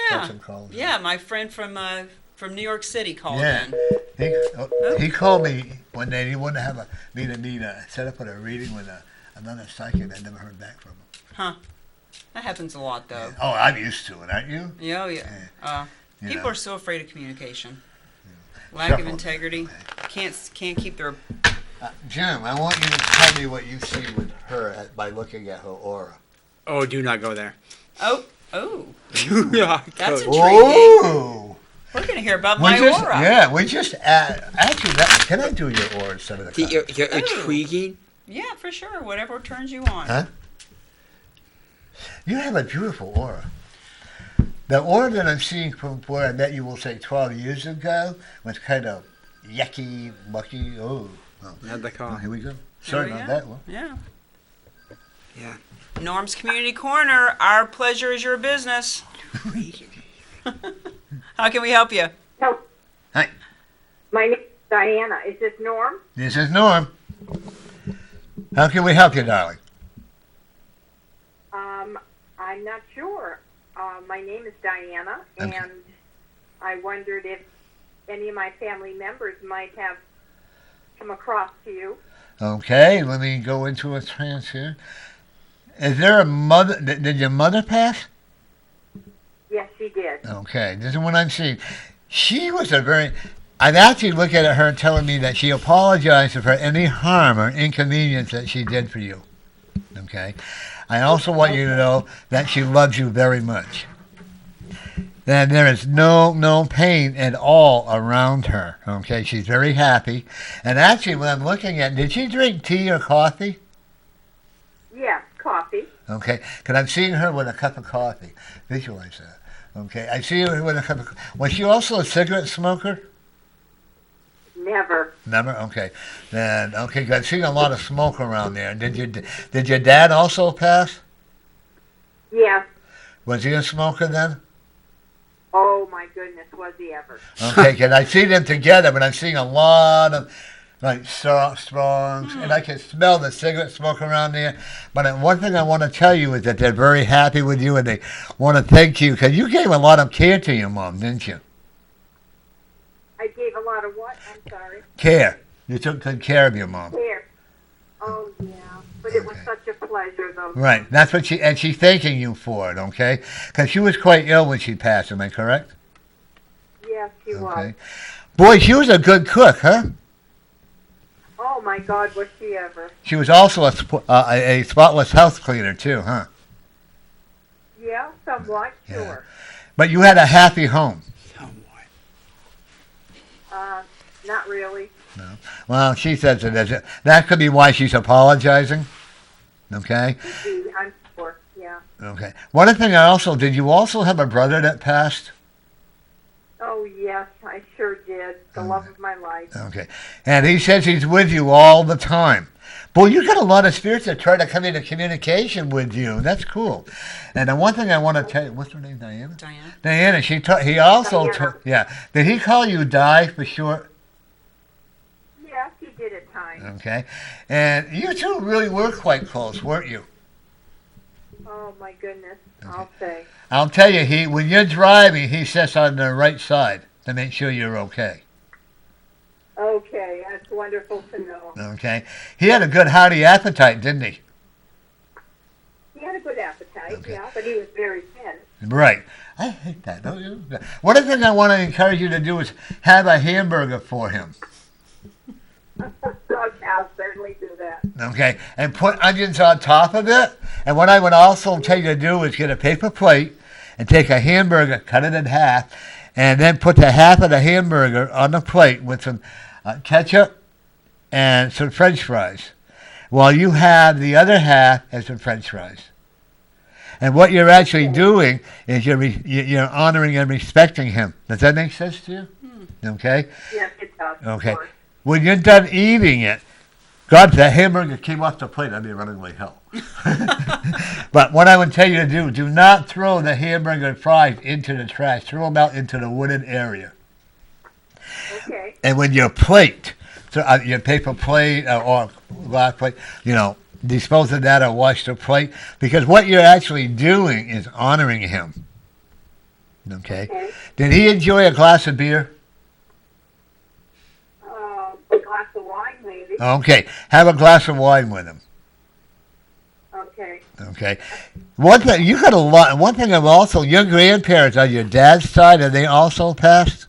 Got Yeah. some calls. Yeah, my friend from New York City called Yeah. in. He called me one day. He wanted to have me to set up a reading with another psychic. I never heard back from him. Huh. That happens a lot, though. Oh, I'm used to it, aren't you? Yeah, yeah. You People know. are so afraid of communication. Lack of Shuffle. integrity. Can't keep their. Jim, I want you to tell me what you see with her by looking at her aura. Oh, do not go there. Oh, Do not that's go. intriguing. Ooh! We're gonna hear about my just, aura. Yeah, we just actually. Can I do your aura instead of the card? You're intriguing. Yeah, for sure. Whatever turns you on. Huh? You have a beautiful aura. The aura that I'm seeing from where I met you, we'll say 12 years ago, was kind of yucky, mucky. Oh, Not the call. here we go. There Sorry we about go. that one. Yeah. Yeah. Norm's Community Corner. Our pleasure is your business. How can we help you? No, Hi, my name is Diana. Is this Norm? this is Norm. How can we help you, darling? I'm not sure. My name is Diana, Okay. and I wondered if any of my family members might have come across to you. Okay, let me go into a trance here. Is there a mother? Did your mother pass? Yes, she did. Okay, this is what I'm seeing. She was I'm actually looking at her telling me that she apologizes for any harm or inconvenience that she did for you. Okay? I also want you to know that she loves you very much. And there is no pain at all around her. Okay? She's very happy. And actually, when I'm looking at, did she drink tea or coffee? Yeah, coffee. Okay? Because I'm seeing her with a cup of coffee. Visualize that. Okay? I see her with a cup of... Was she also a cigarette smoker? Never. Never? Okay. Then, okay, 'cause I've seen a lot of smoke around there. Did your dad also pass? Yeah. Was he a smoker then? Oh my goodness, was he ever? Okay, because I see them together, but I'm seeing a lot of like strongs, and I can smell the cigarette smoke around there. But one thing I want to tell you is that they're very happy with you, and they want to thank you because you gave a lot of care to your mom, didn't you? I gave a lot of what? I'm sorry. Care. You took good care of your mom. Care. Oh yeah, but it was such a pleasure though. Right. That's what she's thanking you for it, okay? Because she was quite ill when she passed. Am I correct? Yes, she was. Okay. Boy, she was a good cook, huh? Oh my God, was she ever? She was also a spotless house cleaner too, huh? Yeah, somewhat, Yeah. sure. But you had a happy home. Not really. No. Well, she says it is. That could be why she's apologizing. Okay. I'm sure. Yeah. Okay. One thing did you also have a brother that passed? Oh yes, I sure did. The love of my life. Okay. And he says he's with you all the time. Boy, you got a lot of spirits that try to come into communication with you. That's cool. And the one thing I want to tell you, what's her name, Diana? Diana. He also, yeah. Did he call you Di for short? Yes, he did at times. Okay. And you two really were quite close, weren't you? Oh my goodness, I'll say. I'll tell you, when you're driving, he sits on the right side to make sure you're okay. Okay, that's wonderful to know. Okay. He had a good hearty appetite, didn't he? He had a good appetite, Okay. yeah, but he was very thin. Right. I hate that, don't you? One of the things I want to encourage you to do is have a hamburger for him. Okay, I'll certainly do that. Okay. And put onions on top of it. And what I would also tell you to do is get a paper plate and take a hamburger, cut it in half, and then put the half of the hamburger on the plate with some ketchup and some French fries, while you have the other half as some French fries. And what you're actually doing is you're honoring and respecting him. Does that make sense to you? Okay? Yes, it does. Okay. When you're done eating it, God, that hamburger came off the plate. I'd be running like hell. But what I would tell you to do not throw the hamburger and fries into the trash. Throw them out into the wooded area. Okay. And when your plate, your paper plate or glass plate, dispose of that or wash the plate. Because what you're actually doing is honoring him. Okay? Did he enjoy a glass of beer? A glass of wine, maybe. Okay. Have a glass of wine with him. Okay. Okay. One thing, you got a lot. One thing I've also, your grandparents on your dad's side, are they also passed?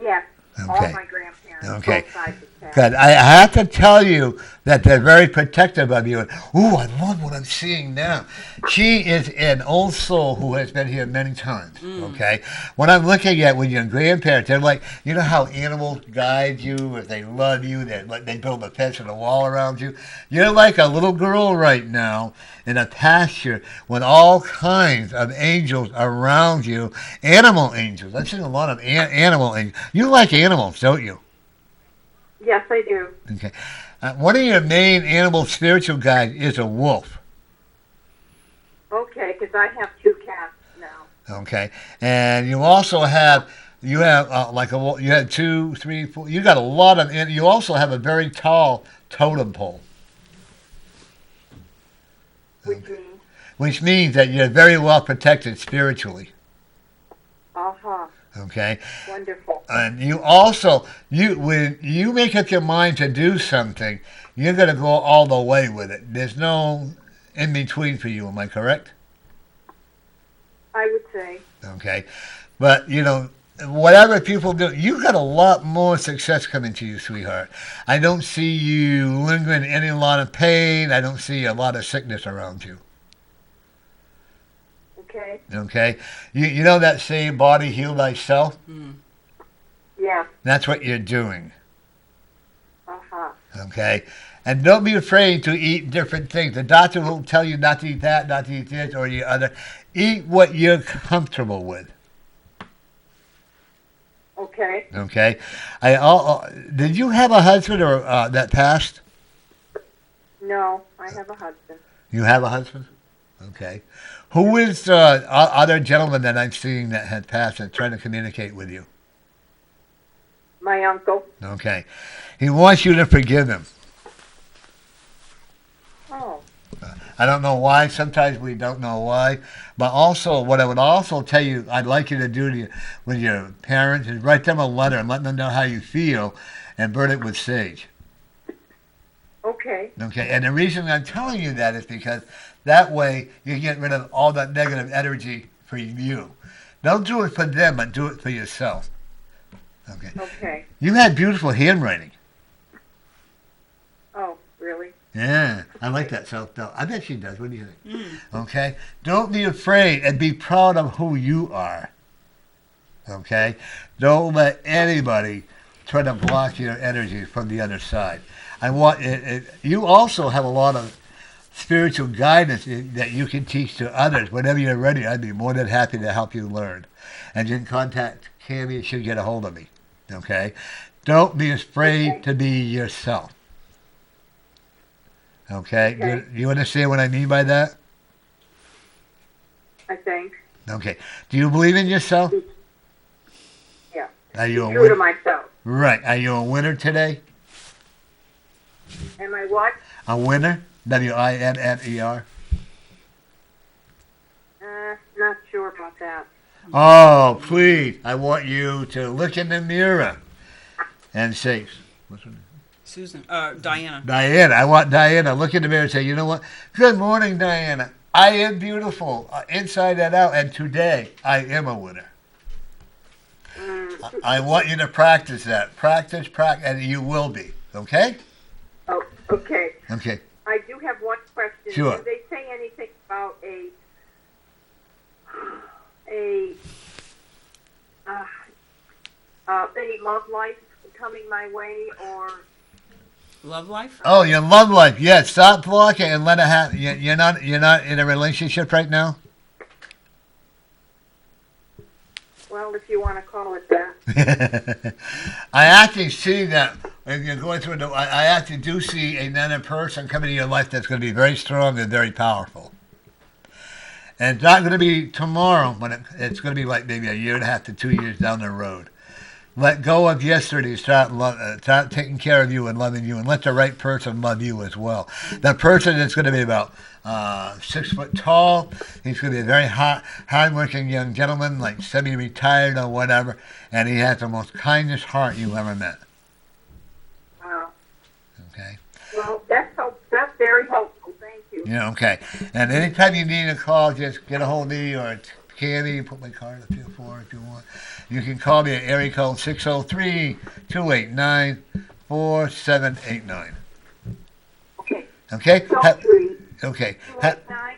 Yes. Okay. All my grandparents. Okay. Both sides of town. Good. I have to tell you that they're very protective of you. And, ooh, I love what I'm seeing now. She is an old soul who has been here many times, okay? What I'm looking at with your grandparents, they're like, you know how animals guide you, if they love you, they build a fence and a wall around you? You're like a little girl right now in a pasture with all kinds of angels around you, animal angels. I've seen a lot of animal angels. You like animals, don't you? Yes, I do. Okay. One of your main animal spiritual guides is a wolf. Okay, because I have 2 cats now. Okay. And you also have, you had 2, 3, 4, you got a lot of, and you also have a very tall totem pole. Which means that you're very well protected spiritually. Uh-huh. Okay. Wonderful. And you also, when you make up your mind to do something, you're going to go all the way with it. There's no in between for you. Am I correct? I would say. Okay. But, whatever people do, you got a lot more success coming to you, sweetheart. I don't see you lingering in any lot of pain. I don't see a lot of sickness around you. Okay. Okay? You know that saying, body heal thyself? Yeah. That's what you're doing. Uh-huh. Okay? And don't be afraid to eat different things. The doctor will tell you not to eat that, not to eat this or the other. Eat what you're comfortable with. Okay. Okay? Did you have a husband or that passed? No, I have a husband. You have a husband? Okay. Who is the other gentleman that I'm seeing that had passed and trying to communicate with you? My uncle. Okay. He wants you to forgive him. Oh. I don't know why. Sometimes we don't know why. But also, what I would also tell you, I'd like you to do with your parents is write them a letter and let them know how you feel and burn it with sage. Okay. Okay. And the reason I'm telling you that is because that way you get rid of all that negative energy for you. Don't do it for them, but do it for yourself. Okay. Okay. You had beautiful handwriting. Oh, really? Yeah, I like that self-doubt. I bet she does. What do you think? Okay? Don't be afraid and be proud of who you are. Okay? Don't let anybody try to block your energy from the other side. I want you also have a lot of spiritual guidance that you can teach to others. Whenever you're ready, I'd be more than happy to help you learn. And you can contact Cami. She'll get a hold of me. Okay? Don't be afraid to be yourself. Okay? Okay. Do you understand what I mean by that? I think. Okay. Do you believe in yourself? Yeah. Are you a True to winner? myself. Right. Are you a winner today? Am I what? A winner? W-I-N-N-E-R. Not sure about that. Oh, please. I want you to look in the mirror and say, what's her name? Susan, Diana. Diana. I want Diana to look in the mirror and say, you know what? Good morning, Diana. I am beautiful, inside and out, and today I am a winner. I want you to practice that. Practice, and you will be. Okay? Oh, okay. Okay. I do have one question. Sure. Do they say anything about any love life coming my way, or Love life? Oh, your love life. Yes. Stop blocking and let it happen. You're not in a relationship right now? well, if you want to call it that. I actually see that if you're going through I actually do see another person coming into your life that's going to be very strong and very powerful. And it's not going to be tomorrow, but it's going to be like maybe a year and a half to 2 years down the road. Let go of yesterday. Start taking care of you and loving you, and let the right person love you as well. The person that's going to be about 6 foot tall. He's going to be a very hard-working young gentleman, like semi-retired or whatever, and he has the most kindest heart you ever met. Wow. Okay. Well, that's very helpful. Thank you. Yeah. Okay. And anytime you need a call, just get a hold of me or Cami. Put my card up here for if you want. You can call me at area code 603-289-4789. Okay. Okay? So 3, Okay. 289.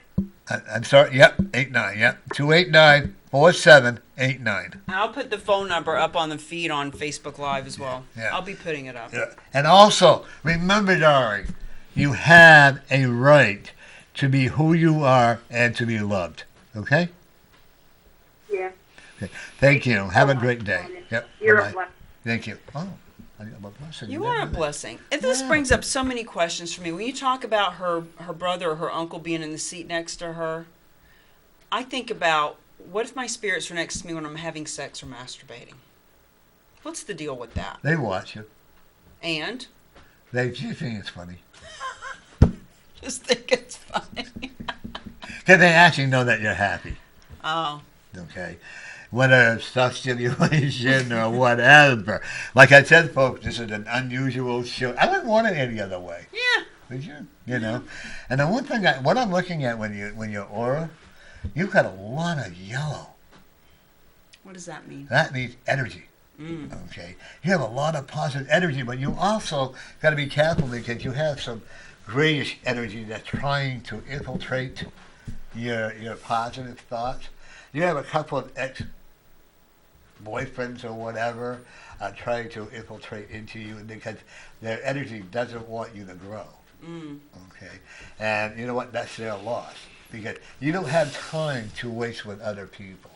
I'm sorry. Yep. 89. Yep. 289-4789. I'll put the phone number up on the feed on Facebook Live as well. Yeah. I'll be putting it up. Yeah. And also, remember, darling, you have a right to be who you are and to be loved. Okay? Yeah. Okay. Thank you. Have a great day. Yep. You're Bye-bye. a blessing. Thank you. Oh, I got my blessing. You are a blessing. And this brings up so many questions for me. When you talk about her brother or her uncle being in the seat next to her, I think about, what if my spirits are next to me when I'm having sex or masturbating? What's the deal with that? They watch you. And? They think it's funny. Just think it's funny. Because they actually know that you're happy. Oh. Okay? Whether it's stuff stimulation or whatever. Like I said, folks, this is an unusual show. I wouldn't want it any other way. Yeah. Would you? You know? And the one thing, what I'm looking at when your aura, you've got a lot of yellow. What does that mean? That means energy. Okay, you have a lot of positive energy, but you also got to be careful because you have some grayish energy that's trying to infiltrate your positive thoughts. You have a couple of ex-boyfriends or whatever trying to infiltrate into you because their energy doesn't want you to grow. Okay, and you know what? That's their loss because you don't have time to waste with other people.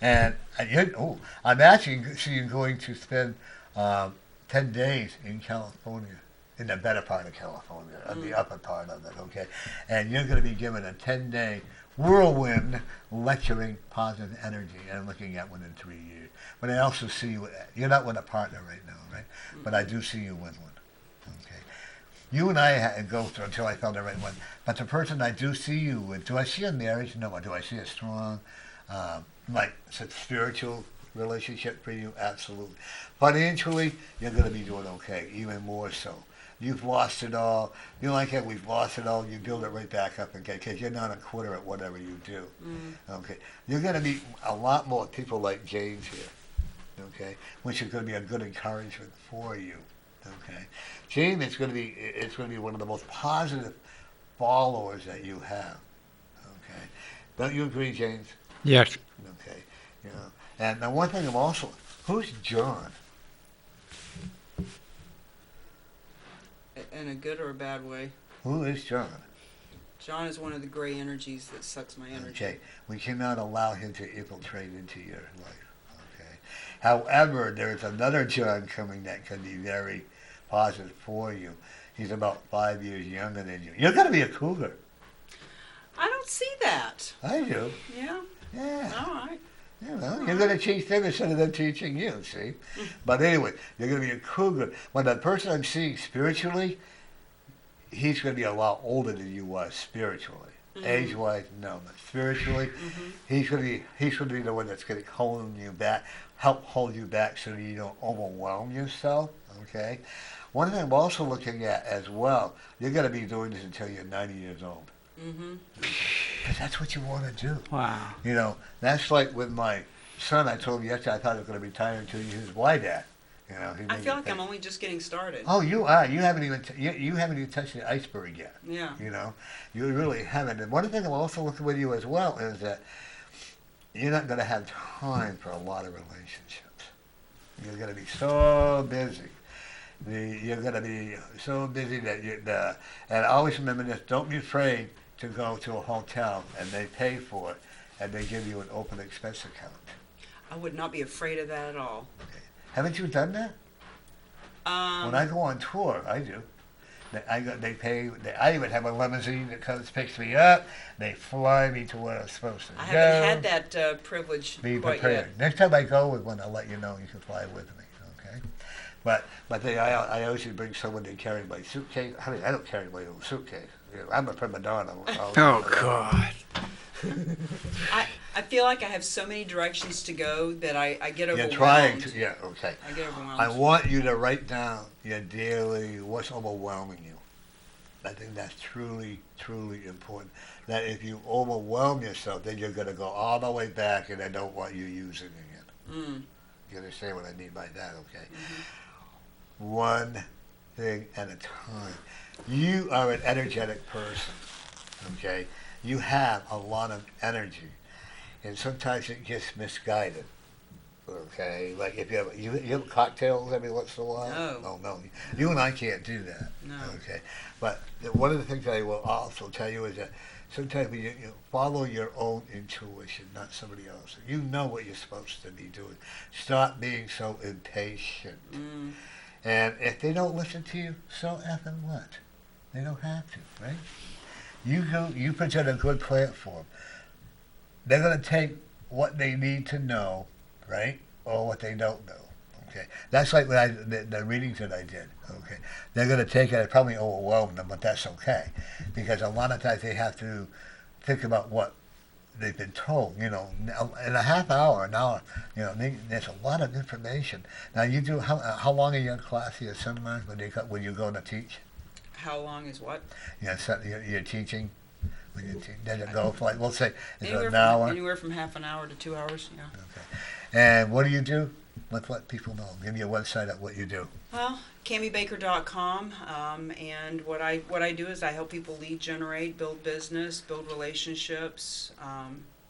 And I'm actually seeing going to spend 10 days in California, in the better part of California, on the upper part of it, okay? And you're going to be given a 10-day whirlwind lecturing positive energy, and I'm looking at within 3 years. But I also see you're not with a partner right now, right? But I do see you with one, okay? You and I had to go through until I found the right one. But the person I do see you with, do I see a marriage? No, or do I see a strong... like it's a spiritual relationship for you? Absolutely. Financially, you're going to be doing okay, even more so. You've lost it all. You know, like that, we've lost it all. You build it right back up again because you're not a quitter at whatever you do. Okay. You're going to meet a lot more people like James here. Okay. Which is going to be a good encouragement for you. Okay. James, it's going to be one of the most positive followers that you have. Okay. Don't you agree, James? Yes. Okay, you know. And now one thing I'm also, who's John? In a good or a bad way? Who is John? John is one of the gray energies that sucks my energy. Okay, we cannot allow him to infiltrate into your life. Okay. However, there's another John coming that can be very positive for you. He's about 5 years younger than you. You're going to be a cougar. I don't see that. I do. Yeah. Yeah. All right. You know, you're going to teach them instead of them teaching you, see? But anyway, you're going to be a cougar. When the person I'm seeing spiritually, he's going to be a lot older than you was spiritually. Age-wise, no. But spiritually, he's going to be the one that's going to help hold you back so that you don't overwhelm yourself, okay? One thing I'm also looking at as well, you're going to be doing this until you're 90 years old. Because that's what you want to do. Wow. You know, that's like with my son. I told him yesterday I thought he was going to retire until he was why dad. You know, I feel like I'm only just getting started. Oh, you are. You haven't even you haven't even touched the iceberg yet. Yeah. You know, you really haven't. And one thing I'm also looking with you as well is that you're not going to have time for a lot of relationships. You're going to be so busy. You're going to be so busy that and always remember this: don't be afraid to go to a hotel and they pay for it and they give you an open expense account. I would not be afraid of that at all. Okay. Haven't you done that? When I go on tour, I do. They pay. I even have a limousine that comes picks me up. They fly me to where I'm supposed to go. I haven't had that privilege Be quite prepared. yet. Next time I go with one, I'll let you know. You can fly with me. Okay. But I always bring someone to carry my suitcase. I mean, I don't carry my own suitcase. You know, I'm a prima donna. Oh, God. I feel like I have so many directions to go that I get overwhelmed. You're trying to, yeah, okay. I get overwhelmed. I want you to write down your daily, what's overwhelming you. I think that's truly, truly important. That if you overwhelm yourself, then you're going to go all the way back and I don't want you using it again. You understand what I mean by that, okay? One thing at a time. You are an energetic person, okay? You have a lot of energy, and sometimes it gets misguided, okay? Like if you have cocktails every once in a while? No. Oh, no. You and I can't do that, No. okay? But one of the things I will also tell you is that sometimes you follow your own intuition, not somebody else. You know what you're supposed to be doing. Stop being so impatient. And if they don't listen to you, so effing what? They don't have to, right? You present a good platform. They're going to take what they need to know, right, or what they don't know. Okay, that's like when the readings that I did. Okay, they're going to take it and probably overwhelm them, but that's okay, because a lot of times they have to think about what they've been told. You know, in a half hour, an hour. You know, there's a lot of information. Now you do how long are you in class here, seminars when you go to teach? How long is what? Yeah, you're teaching. When you let it go for, like, we'll say, is it Anywhere an from, hour? anywhere from half an hour to 2 hours. Yeah. Okay. And what do you do? Let's let people know. Give me a website at what you do. Well, CamiBaker.com, and what I do is I help people lead generate, build business, build relationships,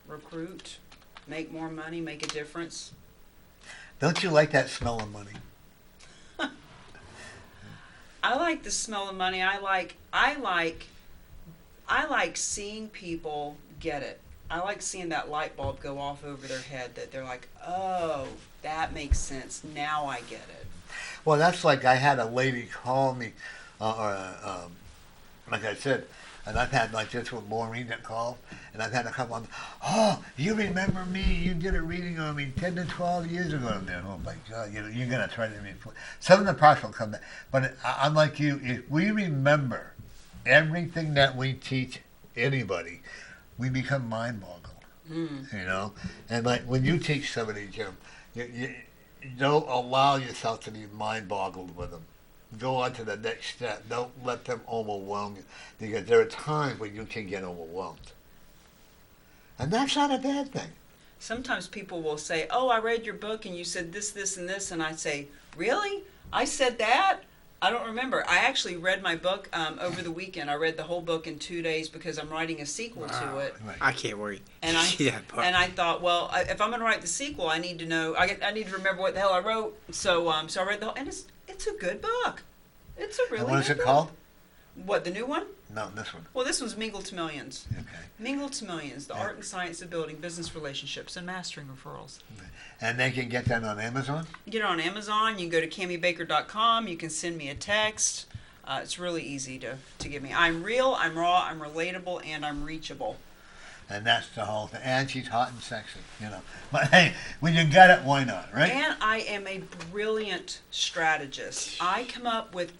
recruit, make more money, make a difference. Don't you like that smell of money? I like the smell of money. I like seeing people get it. I like seeing that light bulb go off over their head, that they're like, oh, that makes sense. Now I get it. Well, that's like I had a lady call me, like I said, and I've had like this with Maureen that called, and I've had to come on, oh, you remember me? You did a reading on me 10 to 12 years ago. I'm there, oh my God, you're going to try to read. Some of the products will come back. But I'm like you, if we remember everything that we teach anybody, we become mind-boggled, you know? And like when you teach somebody, Jim, you don't allow yourself to be mind-boggled with them. Go on to the next step. Don't let them overwhelm you, because there are times when you can get overwhelmed. And that's not a bad thing. Sometimes people will say, oh, I read your book and you said this, this, and this. And I say, really? I said that? I don't remember. I actually read my book over the weekend. I read the whole book in 2 days because I'm writing a sequel to it. Right. I can't wait. And I thought, well, if I'm going to write the sequel, I need to know. I need to remember what the hell I wrote. So I read the whole, and it's a good book. It's a really And what is good it book. called? What, the new one? No, this one. Well, this one's Mingle to Millions. Okay. Mingle to Millions, the Yeah. art and science of building business relationships and mastering referrals. And they can get that on Amazon? You get it on Amazon. You can go to CamiBaker.com. You can send me a text. It's really easy to give me. I'm real, I'm raw, I'm relatable, and I'm reachable. And that's the whole thing. And she's hot and sexy, you know. But hey, when you got it, why not, right? And I am a brilliant strategist. I come up with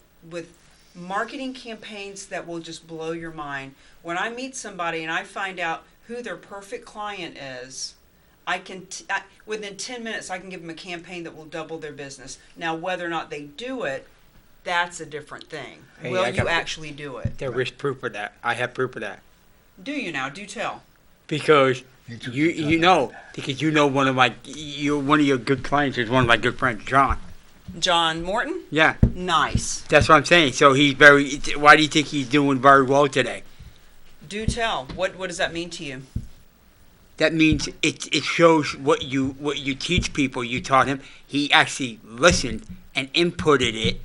marketing campaigns that will just blow your mind. When I meet somebody and I find out who their perfect client is, I can within 10 minutes I can give them a campaign that will double their business. Now, whether or not they do it, that's a different thing. Hey, Will I you got- actually do it? There is proof of that. I have proof of that. Do you now? Do tell. Because You took you your time. know, because you know one of your good clients is one of my good friends, John. John Morton? Yeah, Nice. that's what I'm saying. So he's very. Why do you think he's doing very well today? Do tell. What does that mean to you? That means it shows what you teach people. You taught him. He actually listened and inputted it,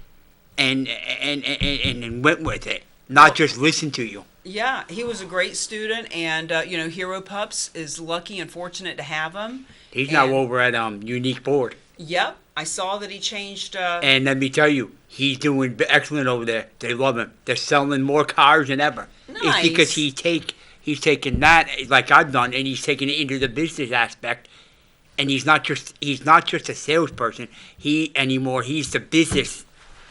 and went with it, not just listen to you. Yeah, he was a great student, and Hero Pups is lucky and fortunate to have him. He's now And- over at Unique Board, Yep, I saw that he changed. and let me tell you, he's doing excellent over there. They love him. They're selling more cars than ever. It's because Nice. he's taken that like I've done, and he's taken it into the business aspect. And he's not just a salesperson. He's the business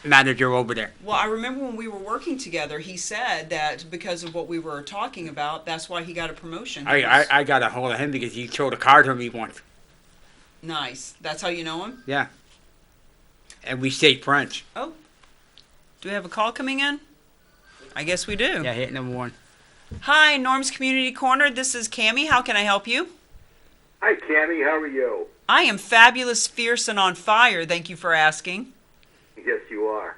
manager over there. Well, I remember when we were working together, he said that because of what we were talking about, that's why he got a promotion. I got a hold of him because he showed a car to me once. Nice. That's how you know him? Yeah. And we stayed friends. Oh. Do we have a call coming in? I guess we do. Yeah, hit number one. Hi, Norm's Community Corner. This is Cami. How can I help you? Hi, Cami. How are you? I am fabulous, fierce, and on fire. Thank you for asking. Yes, you are.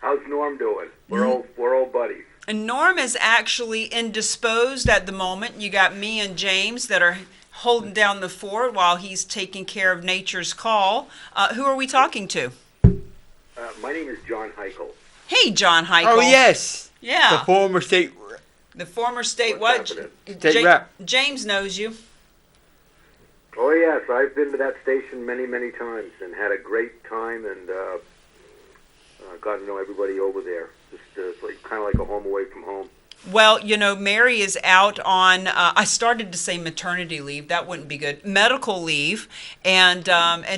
How's Norm doing? We're old buddies. And Norm is actually indisposed at the moment. You got me and James that are holding down the fort while he's taking care of nature's call. Who are we talking to? My name is John Heichel. Hey, John Heichel. Oh yes, the Yeah, former state. the former state What's what? happening? State rep. James knows you. Oh, yes. I've been to that station many, many times and had a great time and got to know everybody over there. Just kind of like a home away from home. Well, Mary is out on, I started to say maternity leave. That wouldn't be good. Medical leave. And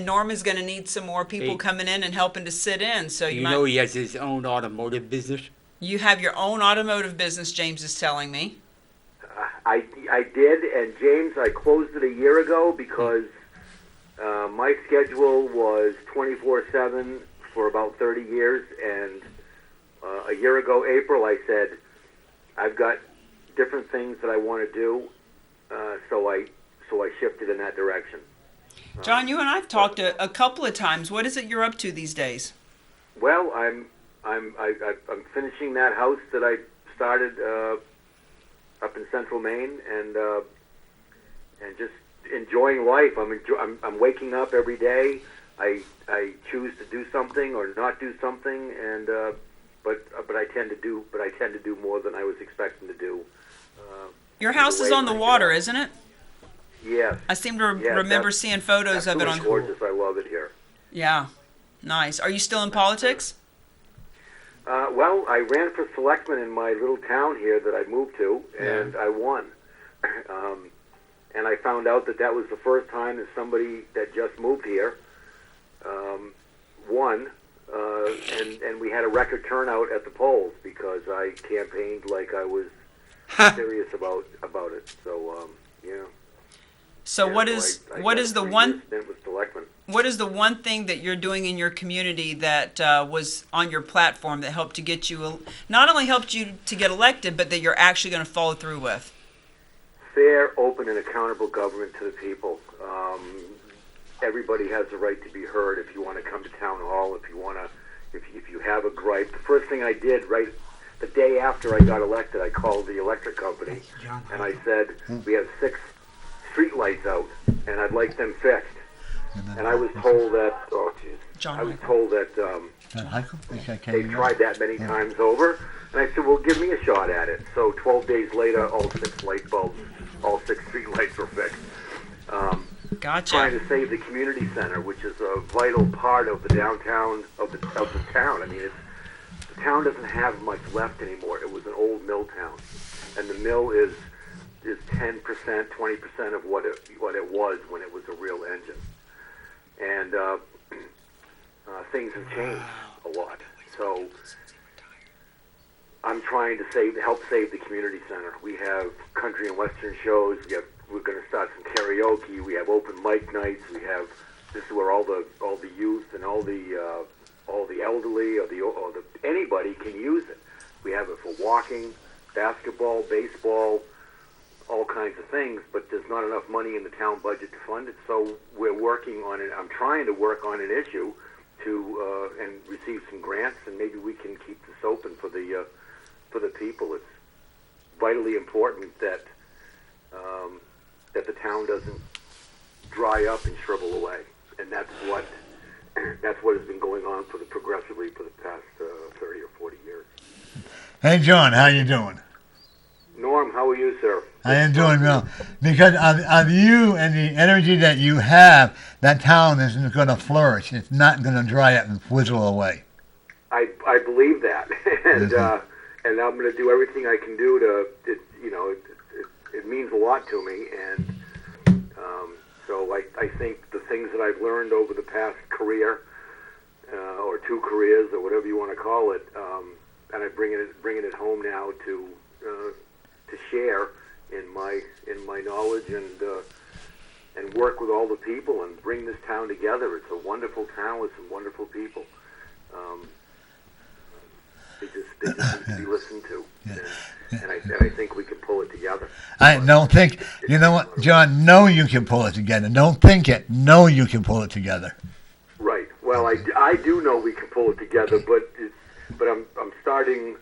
Norm is going to need some more people Hey. coming in and helping to sit in. So You know he has his own automotive business. you have your own automotive business, James is telling me. I did, and James, I closed it a year ago because my schedule was 24/7 for about 30 years, and a year ago, April, I said, I've got different things that I want to do, so I shifted in that direction. John, you and I've talked a couple of times. What is it you're up to these days? Well, I'm finishing that house that I started up in Central Maine, and just enjoying life. I'm waking up every day. I choose to do something or not do something, and but I tend to do more than I was expecting to do. Your house is on the water, isn't it? Yes. I seem to remember seeing photos of it on. Gorgeous. I love it here. Yeah, nice. Are you still in politics? Well, I ran for selectman in my little town here that I moved to, and I won. And I found out that was the first time that somebody that just moved here won, and we had a record turnout at the polls because I campaigned like I was serious about it. So yeah. So yeah, what so is I what got is the 3 one years stint with selectman. what is the one thing that you're doing in your community that was on your platform that helped to get you not only helped you to get elected, but that you're actually going to follow through with? Fair, open, and accountable government to the people. Everybody has the right to be heard. If you want to come to town hall, if you have a gripe, the first thing I did right the day after I got elected, I called the electric company and I said, we have 6 street lights out and I'd like them fixed. And I was told that, they tried that many times over. And I said, well, give me a shot at it. So 12 days later, all 6 light bulbs, all 6 street lights were fixed. Gotcha. Trying to save the community center, which is a vital part of the downtown of the town. I mean, the town doesn't have much left anymore. It was an old mill town, and the mill is 10%, 20% of what it was when it was a real engine. And things have changed a lot. So I'm trying to help save the community center. We have country and western shows. We're going to start some karaoke. We have open mic nights. This is where all the youth and all the elderly or anybody can use it. We have it for walking, basketball, baseball, all kinds of things. But there's not enough money in the town budget to fund it. So we're working on it. I'm trying to work on an issue to and receive some grants, and maybe we can keep this open for the people. It's vitally important that the town doesn't dry up and shrivel away, and that's what has been going on progressively for the past 30 or 40 years. Hey, John, how you doing? Norm, how are you, sir? I am doing well. Because of you and the energy that you have, that town isn't going to flourish. It's not going to dry up and whizzle away. I believe that, and and I'm going to do everything I can do to. It means a lot to me, and so I think the things that I've learned over the past career, or 2 careers, or whatever you want to call it, and I bringing it home now to share in my knowledge and work with all the people and bring this town together. It's a wonderful town with some wonderful people. They just need to be listened to, and I think we can pull it together. I don't think, you know what, John, know you can pull it together. Don't think it, know you can pull it together. Right. Well, I do know we can pull it together, but I'm starting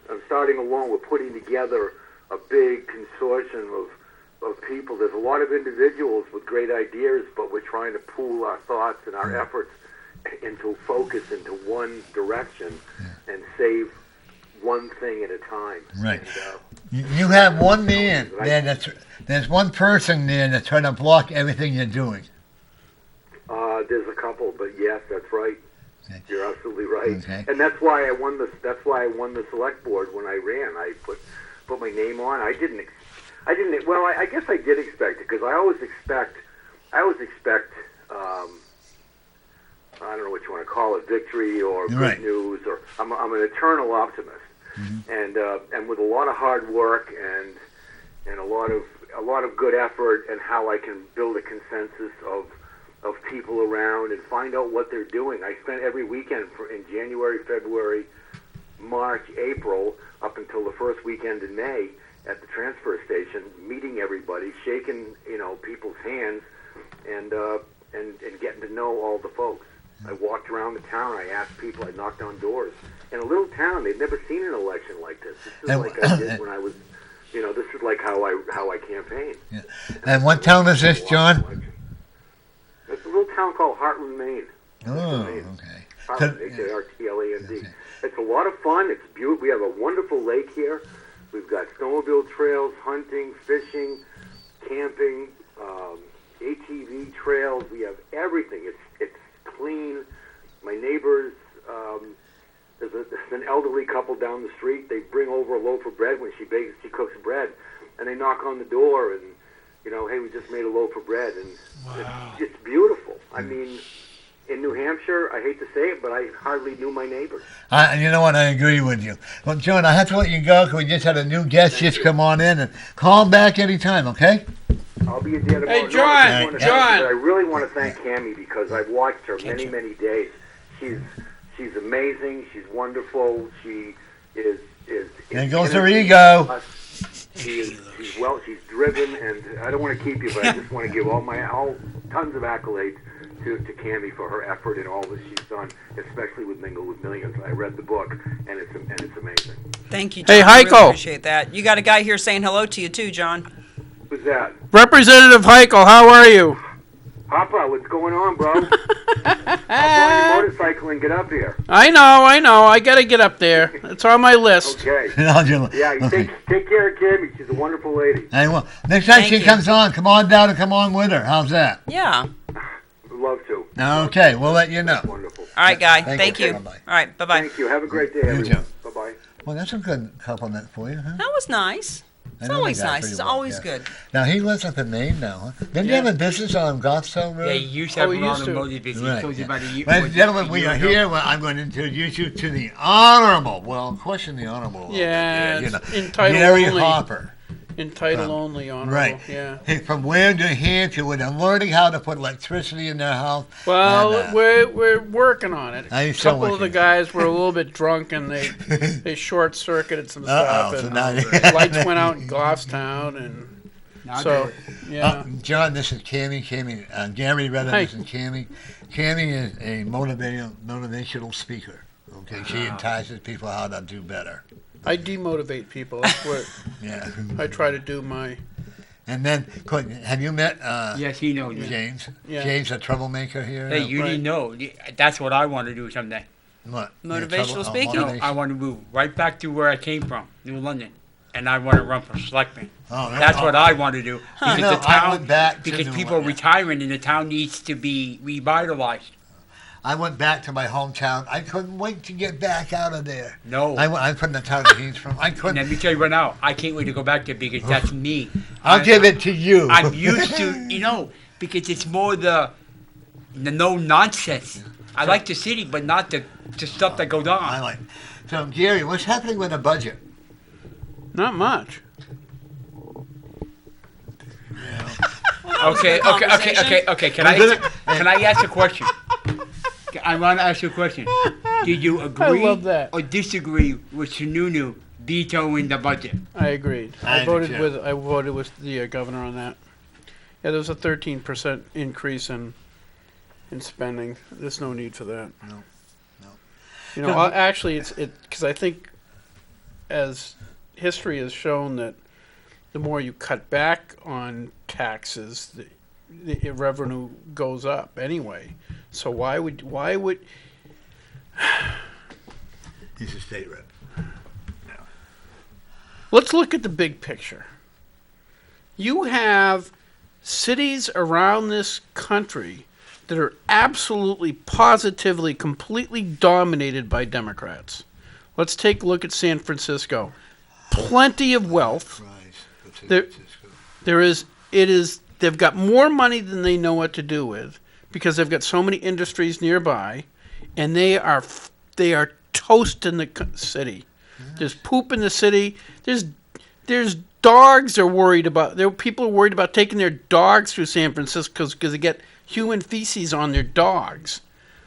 along. We're putting together a big consortium of people. There's a lot of individuals with great ideas, but we're trying to pool our thoughts and our efforts into focus into one direction and save one thing at a time. Right. And, you have one man there there's one person there that's trying to block everything you're doing. There's a couple, but yes, that's right. Okay. You're absolutely right. Okay. And that's why I won the select board when I ran. I put my name on. I guess I did expect it, because I always expect I don't know what you want to call it, victory or good news, or I'm an eternal optimist. Mm-hmm. And with a lot of hard work and a lot of good effort, and how I can build a consensus of people around and find out what they're doing. I spent every weekend in January, February, March, April, up until the first weekend in May, at the transfer station, meeting everybody, shaking people's hands, and getting to know all the folks. I walked around the town. I asked people. I knocked on doors. In a little town, they've never seen an election like this. This is like I did when I was. This is like how I campaigned. Yeah. And what town is this, John? It's a little town called Heartland, Maine. Oh, Maine. okay. Heartland, H-A-R-T-L-A-N-D. It's a lot of fun. It's beautiful. We have a wonderful lake here. We've got snowmobile trails, hunting, fishing, camping, ATV trails. We have everything. It's clean. My neighbors, there's an elderly couple down the street. They bring over a loaf of bread when she cooks bread, and they knock on the door and, hey, we just made a loaf of bread, and it's beautiful. I mean, in New Hampshire, I hate to say it, but I hardly knew my neighbors. You know what? I agree with you. Well, John, I have to let you go because we just had a new guest come on in, and call him back anytime, okay? I'll be at the other. Hey, John, I really want to thank Cami because I've watched her many days. She's amazing. She's wonderful. She is. There goes her ego. She's driven, and I don't want to keep you, but I just want to give tons of accolades to Cami for her effort and all that she's done, especially with Mingle with Millions. I read the book, and it's amazing. Thank you, John. Hey, I really Heiko. appreciate that. You got a guy here saying hello to you too, John. Who's that? Representative Heiko, how are you? Papa, what's going on, bro? I'll your motorcycle and get up here. I know. I got to get up there. It's on my list. Okay. Yeah, you take care of Cami. She's a wonderful lady. Hey, well, next time Thank she you. comes on, come on down and come on with her. How's that? Yeah. Would love to. Okay, we'll let you know. That's wonderful. All right, Guy. Thank Thank you. you. Bye-bye. All right, bye-bye. Thank you. Have a great day, You everyone. too. Bye-bye. Well, that's a good compliment for you, huh? That was nice. I It's know always the guy nice. pretty It's well, always yeah. good. Now, he lives up in Maine now, huh? Didn't you Yeah. have a business on Goffstown Road? Yeah, you used to have we a lot used of to. motivators. Right, He told you yeah. about a year. Ladies and gentlemen, we are here. Well, I'm going to introduce you to the Honorable, question the Honorable. Yeah, you know, it's entitled Gary only. Hopper. Entitled only, honorable. Right. Yeah. Hey, from where New Hampshire, with learning how to put electricity in their house. Well, and, we're working on it. I A so couple of the working. guys were a little bit drunk and they short circuited some Uh-oh, stuff so and now lights went out in Goffstown and Now so yeah. John, this is Cami. Gary Redden, Hi. this is Cami. Cami is a motivational speaker. Okay, she entices people how to do better. I demotivate people. That's what Yeah. I try to do. My And then, have you met Yes, he knows. James? Yeah. James, a troublemaker here? Hey, you Right. didn't know. That's what I want to do someday. What? Motivational speaking? No, motivation? I want to move right back to where I came from, New London, and I want to run for selectman. Oh, That's what I want to do because You know, the I town, went back to because New people are London. retiring and the town needs to be revitalized. I went back to my hometown. I couldn't wait to get back out of there. No. I'm from the town that he's from. I And couldn't. let me tell you right now, I can't wait to go back there because that's me. I'll give it to you. I'm used to, because it's more the no nonsense. I like the city, but not the stuff that goes I on. like. So, Gary, what's happening with the budget? not much. Okay. Can I ask a question? I want to ask you a question. Did you agree love that. or disagree with Sununu vetoing the budget? I agreed. I I voted did, with the governor on that. Yeah, there was a 13% increase in spending. There's no need for that. No. You know, actually, it's because I think, as history has shown, that the more you cut back on taxes, the revenue goes up anyway. So why would He's a state rep. let's look at the big picture. You have cities around this country that are absolutely, positively, completely dominated by Democrats. Let's take a look at San Francisco. Plenty of wealth. Right. They've got more money than they know what to do with because they've got so many industries nearby, and they are toasting the city. There's poop in the city. There's dogs are worried about. People are worried about taking their dogs through San Francisco because they get human feces on their dogs.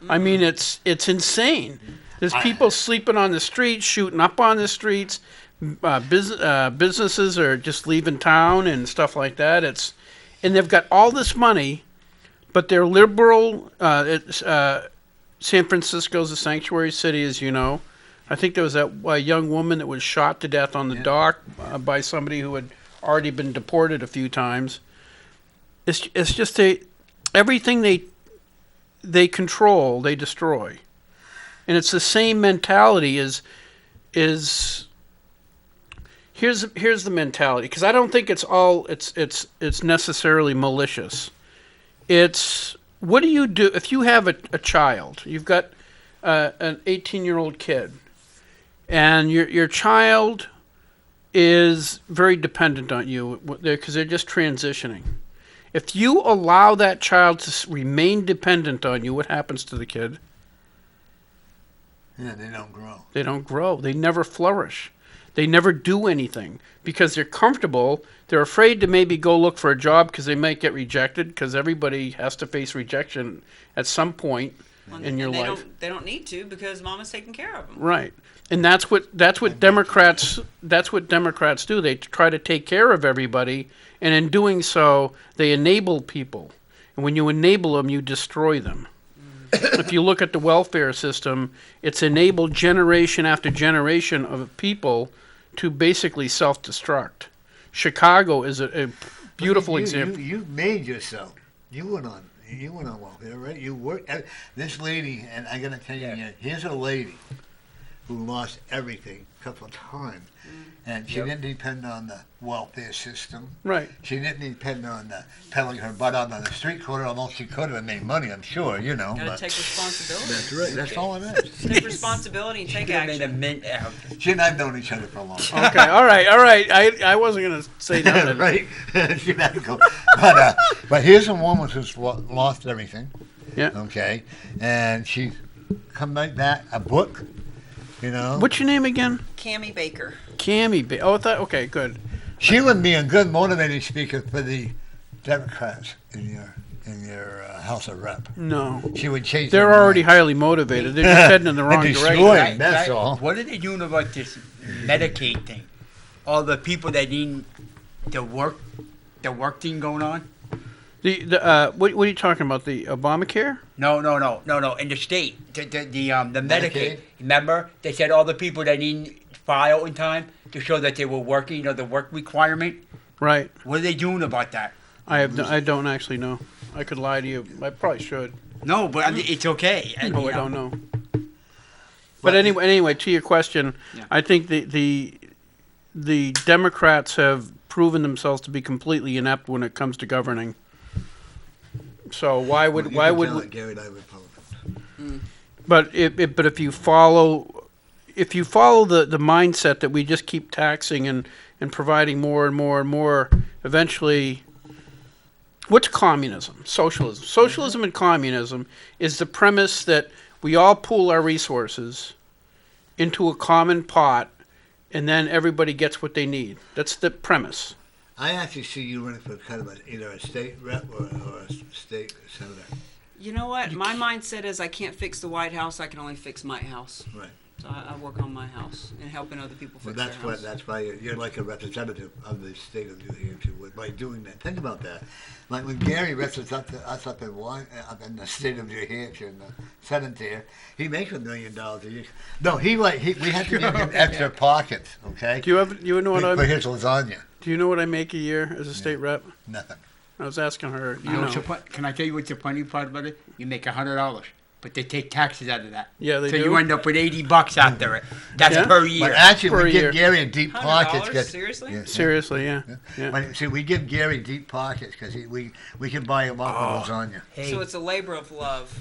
I mean, it's insane. There's people sleeping on the streets, shooting up on the streets. businesses are just leaving town and stuff like that. And they've got all this money, but they're liberal. San Francisco's a sanctuary city, as you know. I think there was that young woman that was shot to death on the dock by somebody who had already been deported a few times. It's just everything they control, they destroy, and it's the same mentality as here's the mentality, because I don't think it's necessarily malicious. It's, what do you do if you have a child? You've got an 18-year-old kid, and your child is very dependent on you because they're just transitioning. If you allow that child to remain dependent on you, what happens to the kid? Yeah, they don't grow. They don't grow. They never flourish. They never do anything because they're comfortable. They're afraid to maybe go look for a job because they might get rejected, because everybody has to face rejection at some point in your life. They don't need to, because mama's taking care of them. Right. And that's what Democrats do. They try to take care of everybody, and in doing so, they enable people. And when you enable them, you destroy them. If you look at the welfare system, it's enabled generation after generation of people to basically self-destruct. Chicago is a beautiful example. You made yourself. You went on welfare, right? You worked. This lady, and I gotta tell you, here's a lady who lost everything a couple of times, and she didn't depend on the welfare system. Right. She didn't depend on peddling her butt out on the street corner, although she could have made money, I'm sure, you know. Gotta take responsibility. That's right. That's all it is. Take responsibility and take action. She and I've known each other for a long time. Okay, all right. I wasn't going to say nothing. Right? She had to go. But here's a woman who's lost everything. Yeah. Okay. And she's come back, a book, you know. What's your name again? Cami Baker. Cami Baker. Oh, okay, good. She would be a good motivating speaker for the Democrats in your House of Rep. No. She would change. They're already highly motivated. They're just heading in the wrong direction. That's all. What are they doing about this Medicaid thing? All the people that need the work thing going on? What are you talking about? The Obamacare? No. In the state, the Medicaid. Medicaid. Remember, they said all the people that didn't file in time to show that they were working. You know, the work requirement. Right. What are they doing about that? I don't actually know. I could lie to you. I probably should. No, but I mean, it's okay. I don't know. But anyway, to your question, I think the Democrats have proven themselves to be completely inept when it comes to governing. So why would Gary and I Republicans. But if you follow the mindset that we just keep taxing and providing more and more and more, eventually, what's communism? Socialism. Socialism and communism is the premise that we all pool our resources into a common pot, and then everybody gets what they need. That's the premise. I actually see you running for kind of either a state rep or a state senator. You know what? My mindset is I can't fix the White House. I can only fix my house. Right. So I work on my house and helping other people fix their house. That's why you're like a representative of the state of New Hampshire by doing that. Think about that. Like when Gary represents us up in the state of New Hampshire in the Senate there, he makes $1 million a year. No, we have to give him extra pockets. Okay. Do you know what for his lasagna? Do you know what I make a year as a state rep? Nothing. I was asking her. Can I tell you what's the funny part about it? You make $100, but they take taxes out of that. Yeah, they do. So you end up with $80 after it. That's per year. But actually, Per we year. give Gary deep pockets. Seriously? Yeah. Seriously, yeah. But, see, we give Gary deep pockets because we can buy him up with lasagna. Hey. So it's a labor of love.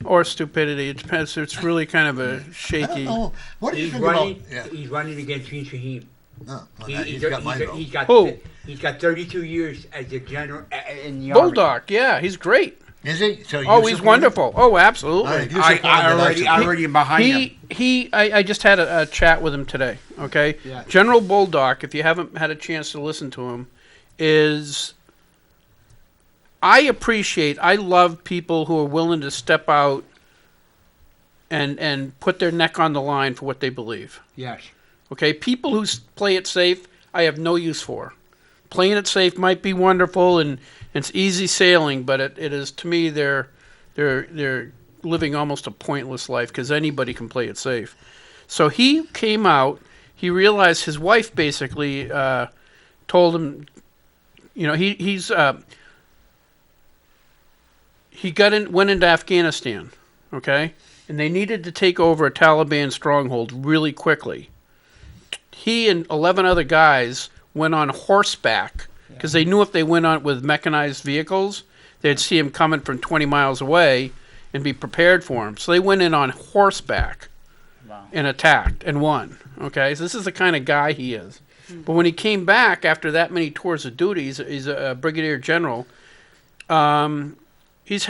Or stupidity. It depends. It's really kind of a I don't shaky. know. What do you He's think running. about? He's running against Gene Shaheen. No, he's got my vote. He's got 32 years as a general in the army. Bulldog, yeah, he's great. Is he? So He's wonderful. Oh, absolutely. I already am behind him. I just had a chat with him today, okay? Yeah. General Bulldog, if you haven't had a chance to listen to him, I love people who are willing to step out and put their neck on the line for what they believe. Yes. Okay, people who play it safe, I have no use for. Playing it safe might be wonderful and it's easy sailing, but it is, to me, they're living almost a pointless life because anybody can play it safe. So he came out. He realized his wife basically told him, went into Afghanistan, okay, and they needed to take over a Taliban stronghold really quickly. He and 11 other guys went on horseback because they knew if they went on with mechanized vehicles, they'd see him coming from 20 miles away and be prepared for him. So they went in on horseback and attacked and won. Okay, so this is the kind of guy he is. But when he came back after that many tours of duty, he's a brigadier general. He's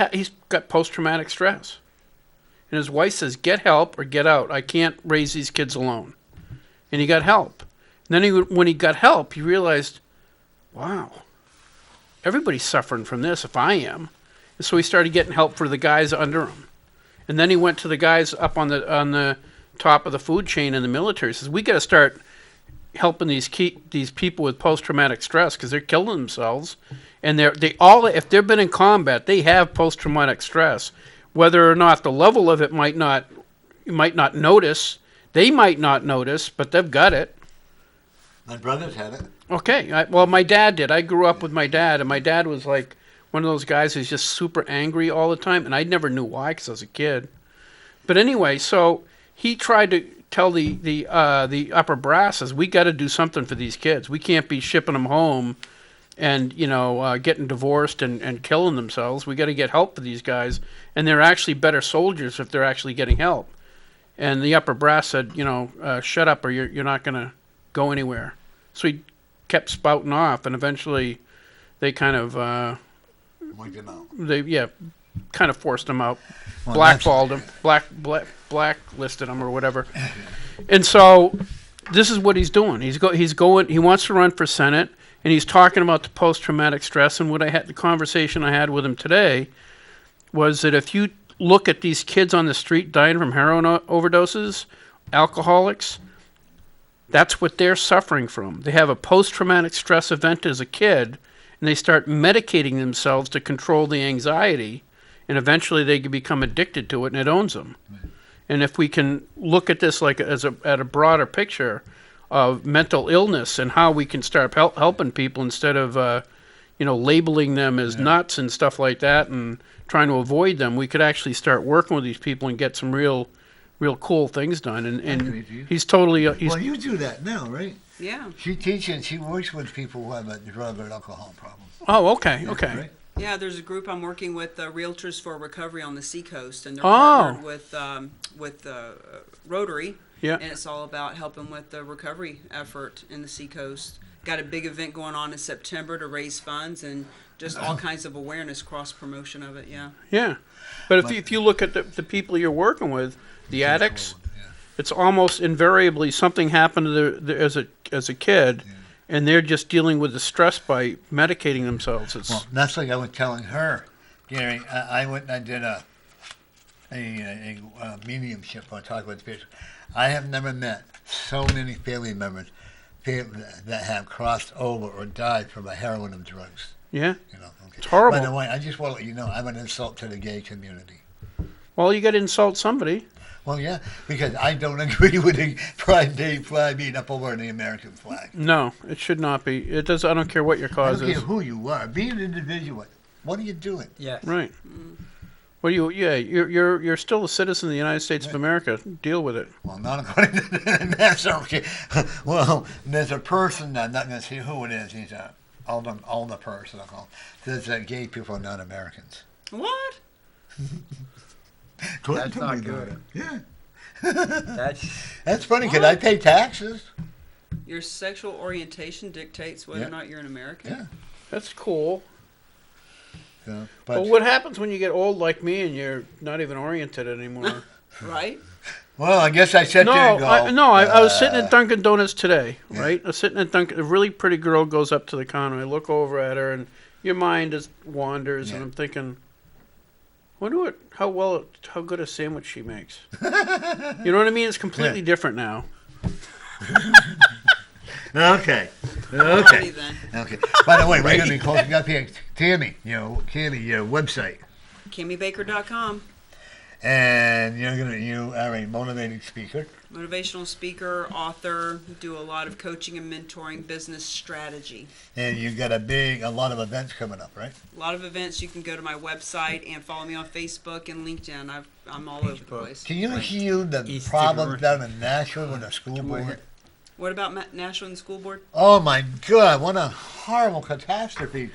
got post-traumatic stress, and his wife says, "Get help or get out. I can't raise these kids alone." And he got help. And then when he got help, he realized, wow, everybody's suffering from this if I am. And so he started getting help for the guys under him. And then he went to the guys up on the top of the food chain in the military. He says, we got to start helping these people with post-traumatic stress because they're killing themselves. And if they've been in combat, they have post-traumatic stress. Whether or not the level of it you might not notice, they might not notice, but they've got it. My brothers have it. Okay. Well, my dad did. I grew up with my dad, and my dad was like one of those guys who's just super angry all the time, and I never knew why because I was a kid. But anyway, so he tried to tell the upper brasses, we got to do something for these kids. We can't be shipping them home and, getting divorced and killing themselves. We got to get help for these guys, and they're actually better soldiers if they're actually getting help. And the upper brass said, shut up or you're not going to go anywhere. So he kept spouting off, and eventually they kind of wiped him out. Kind of forced him out, Well, blackballed him, blacklisted him or whatever. And so this is what he's doing. He wants to run for Senate, and he's talking about the post-traumatic stress. And the conversation I had with him today was that if you look at these kids on the street dying from heroin overdoses, alcoholics, that's what they're suffering from. They have a post-traumatic stress event as a kid, and they start medicating themselves to control the anxiety, and eventually they can become addicted to it, and it owns them. Right. And if we can look at this like at a broader picture of mental illness and how we can start helping people instead of labeling them as nuts and stuff like that and trying to avoid them, we could actually start working with these people and get some real cool things done. And he's totally... well, you do that now, right? Yeah. She teaches, she works with people who have a drug or alcohol problem. Oh, okay. Right? Yeah, there's a group I'm working with, Realtors for Recovery on the Seacoast, and they're partnered with Rotary. Yeah. And it's all about helping with the recovery effort in the Seacoast. Got a big event going on in September to raise funds and just all kinds of awareness, cross-promotion of it, yeah. Yeah. But if you look at the people you're working with, the addicts, it's almost invariably something happened to as a kid, and they're just dealing with the stress by medicating themselves. Well, that's like I was telling her, Gary. I went and I did a mediumship. I talk with people. I have never met so many family members that have crossed over or died from a heroin of drugs. Yeah, okay. It's horrible. By the way, I just want to let you know I'm an insult to the gay community. Well, you got to insult somebody. Well, yeah, because I don't agree with the Pride Day flag being up over the American flag. No, it should not be. It does. I don't care what your cause is. I don't care who you are. Be an individual. What are you doing? Yes. Right. Well, you're still a citizen of the United States of America. Deal with it. Well, not according to that. That's okay. Well, there's a person. I'm not going to say who it is. He's an older person. Says that gay people are not Americans. What? That's not good. Yeah. That's funny because I pay taxes. Your sexual orientation dictates whether or not you're an American? Yeah. That's cool. So, but what happens when you get old like me and you're not even oriented anymore? Right? Well, I guess I sat there and go... I was sitting at Dunkin' Donuts today, right? I was sitting at Dunkin'. A really pretty girl goes up to the counter. I look over at her, and your mind just wanders, and I'm thinking... Wonder how good a sandwich she makes. You know what I mean? It's completely different now. Okay. Alrighty then. Okay. By the way, we're going to be closing up here. Tammy, your website. CamiBaker.com. And you are a motivating speaker. Motivational speaker, author, do a lot of coaching and mentoring, business strategy. And you got a lot of events coming up, right? A lot of events. You can go to my website and follow me on Facebook and LinkedIn. I'm all over the place. Can you heal the problem down in Nashville with the school board? What about Nashville and the school board? Oh my God, what a horrible catastrophe.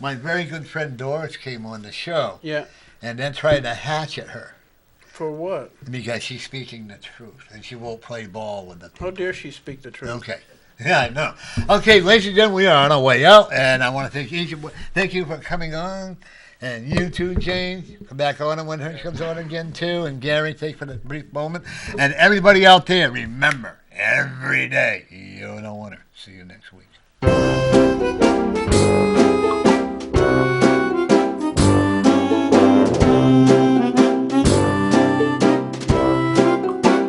My very good friend Doris came on the show. Yeah. And then tried to hatchet her. For what? Because she's speaking the truth, and she won't play ball with the people. How dare she speak the truth? Okay. Yeah, I know. Okay, ladies and gentlemen, we are on our way out, and I want to thank you for coming on, and you too, James. Come back on when Hirsch comes on again, too, and Gary, thanks for the brief moment. And everybody out there, remember, every day, you're the winner. See you next week.